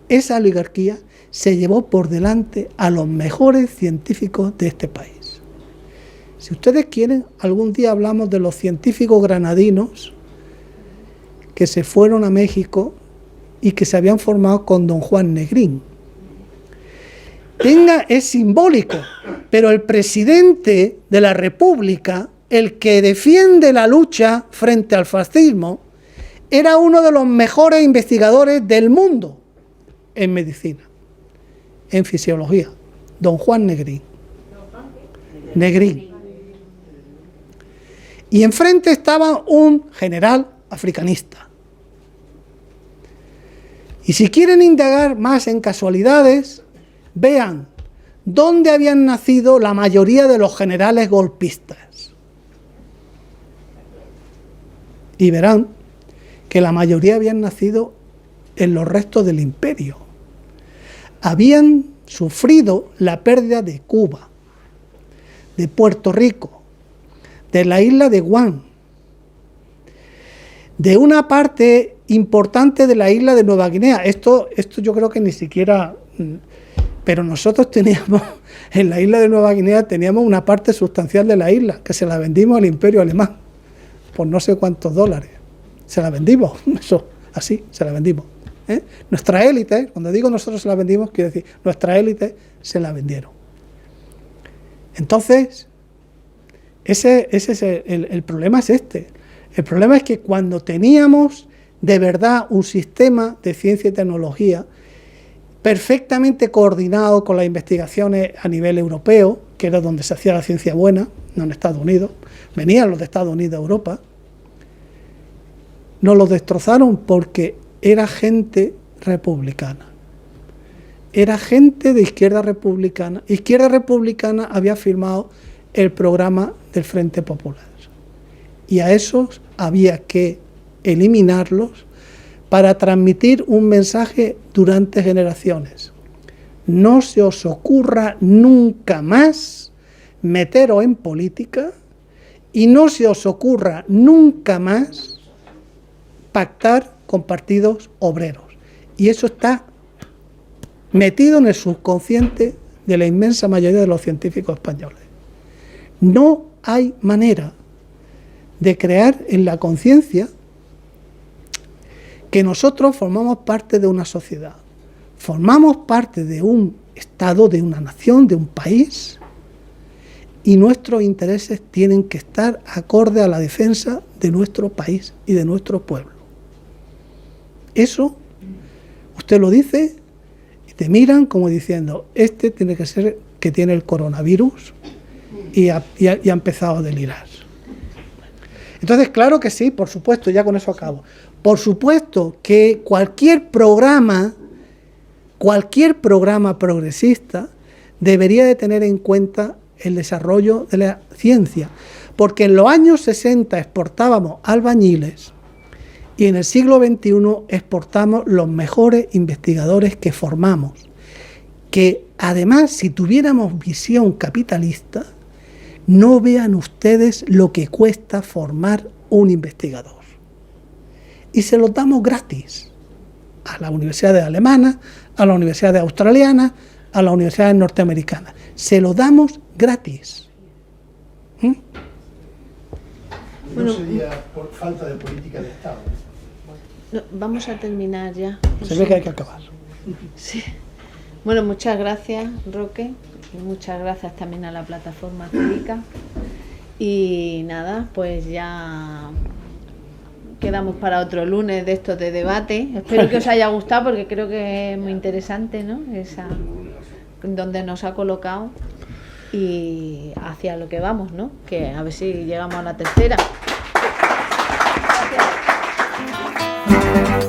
Esa oligarquía se llevó por delante a los mejores científicos de este país. Si ustedes quieren, algún día hablamos de los científicos granadinos que se fueron a México y que se habían formado con don Juan Negrín. Es simbólico, pero el presidente de la República, el que defiende la lucha frente al fascismo, era uno de los mejores investigadores del mundo en medicina, en fisiología, don Juan Negrín. Negrín. Y enfrente estaba un general africanista. Y si quieren indagar más en casualidades, vean dónde habían nacido la mayoría de los generales golpistas. Y verán que la mayoría habían nacido en los restos del imperio. Habían sufrido la pérdida de Cuba, de Puerto Rico, de la isla de Guam, de una parte importante de la isla de Nueva Guinea. Esto yo creo que ni siquiera... Pero nosotros teníamos, en la isla de Nueva Guinea, teníamos una parte sustancial de la isla, que se la vendimos al Imperio Alemán, por no sé cuántos dólares. Se la vendimos, eso, así, se la vendimos. Nuestra élite, cuando digo nosotros se la vendimos, quiero decir, nuestra élite se la vendieron. Entonces, ese es el problema es este. El problema es que cuando teníamos de verdad un sistema de ciencia y tecnología perfectamente coordinado con las investigaciones a nivel europeo, que era donde se hacía la ciencia buena, no en Estados Unidos, venían los de Estados Unidos a Europa, nos los destrozaron porque era gente republicana. Era gente de izquierda republicana. Izquierda republicana había firmado el programa del Frente Popular. Y a esos había que eliminarlos para transmitir un mensaje durante generaciones. No se os ocurra nunca más meteros en política y no se os ocurra nunca más pactar con partidos obreros. Y eso está metido en el subconsciente de la inmensa mayoría de los científicos españoles. No hay manera de crear en la conciencia que nosotros formamos parte de una sociedad, formamos parte de un Estado, de una nación, de un país, y nuestros intereses tienen que estar acorde a la defensa de nuestro país y de nuestro pueblo. Eso, usted lo dice y te miran como diciendo, este tiene que ser que tiene el coronavirus y ha empezado a delirar. Entonces, claro que sí, por supuesto, ya con eso acabo. Por supuesto que cualquier programa progresista debería de tener en cuenta el desarrollo de la ciencia, porque en los años 60 exportábamos albañiles y en el siglo XXI exportamos los mejores investigadores que formamos, que además, si tuviéramos visión capitalista, no vean ustedes lo que cuesta formar un investigador. Y se los damos gratis a las universidades alemanas, a las universidades australianas, a las universidades norteamericanas. Se lo damos gratis. No sería por falta de política de Estado. No, vamos a terminar ya. Se ve que hay que acabar. Sí. Bueno, muchas gracias, Roque, y muchas gracias también a la plataforma Cívica. Y nada, pues ya quedamos para otro lunes de estos de debate. Espero que os haya gustado porque creo que es muy interesante, ¿no? Esa donde nos ha colocado y hacia lo que vamos, ¿no? Que a ver si llegamos a la tercera. Gracias.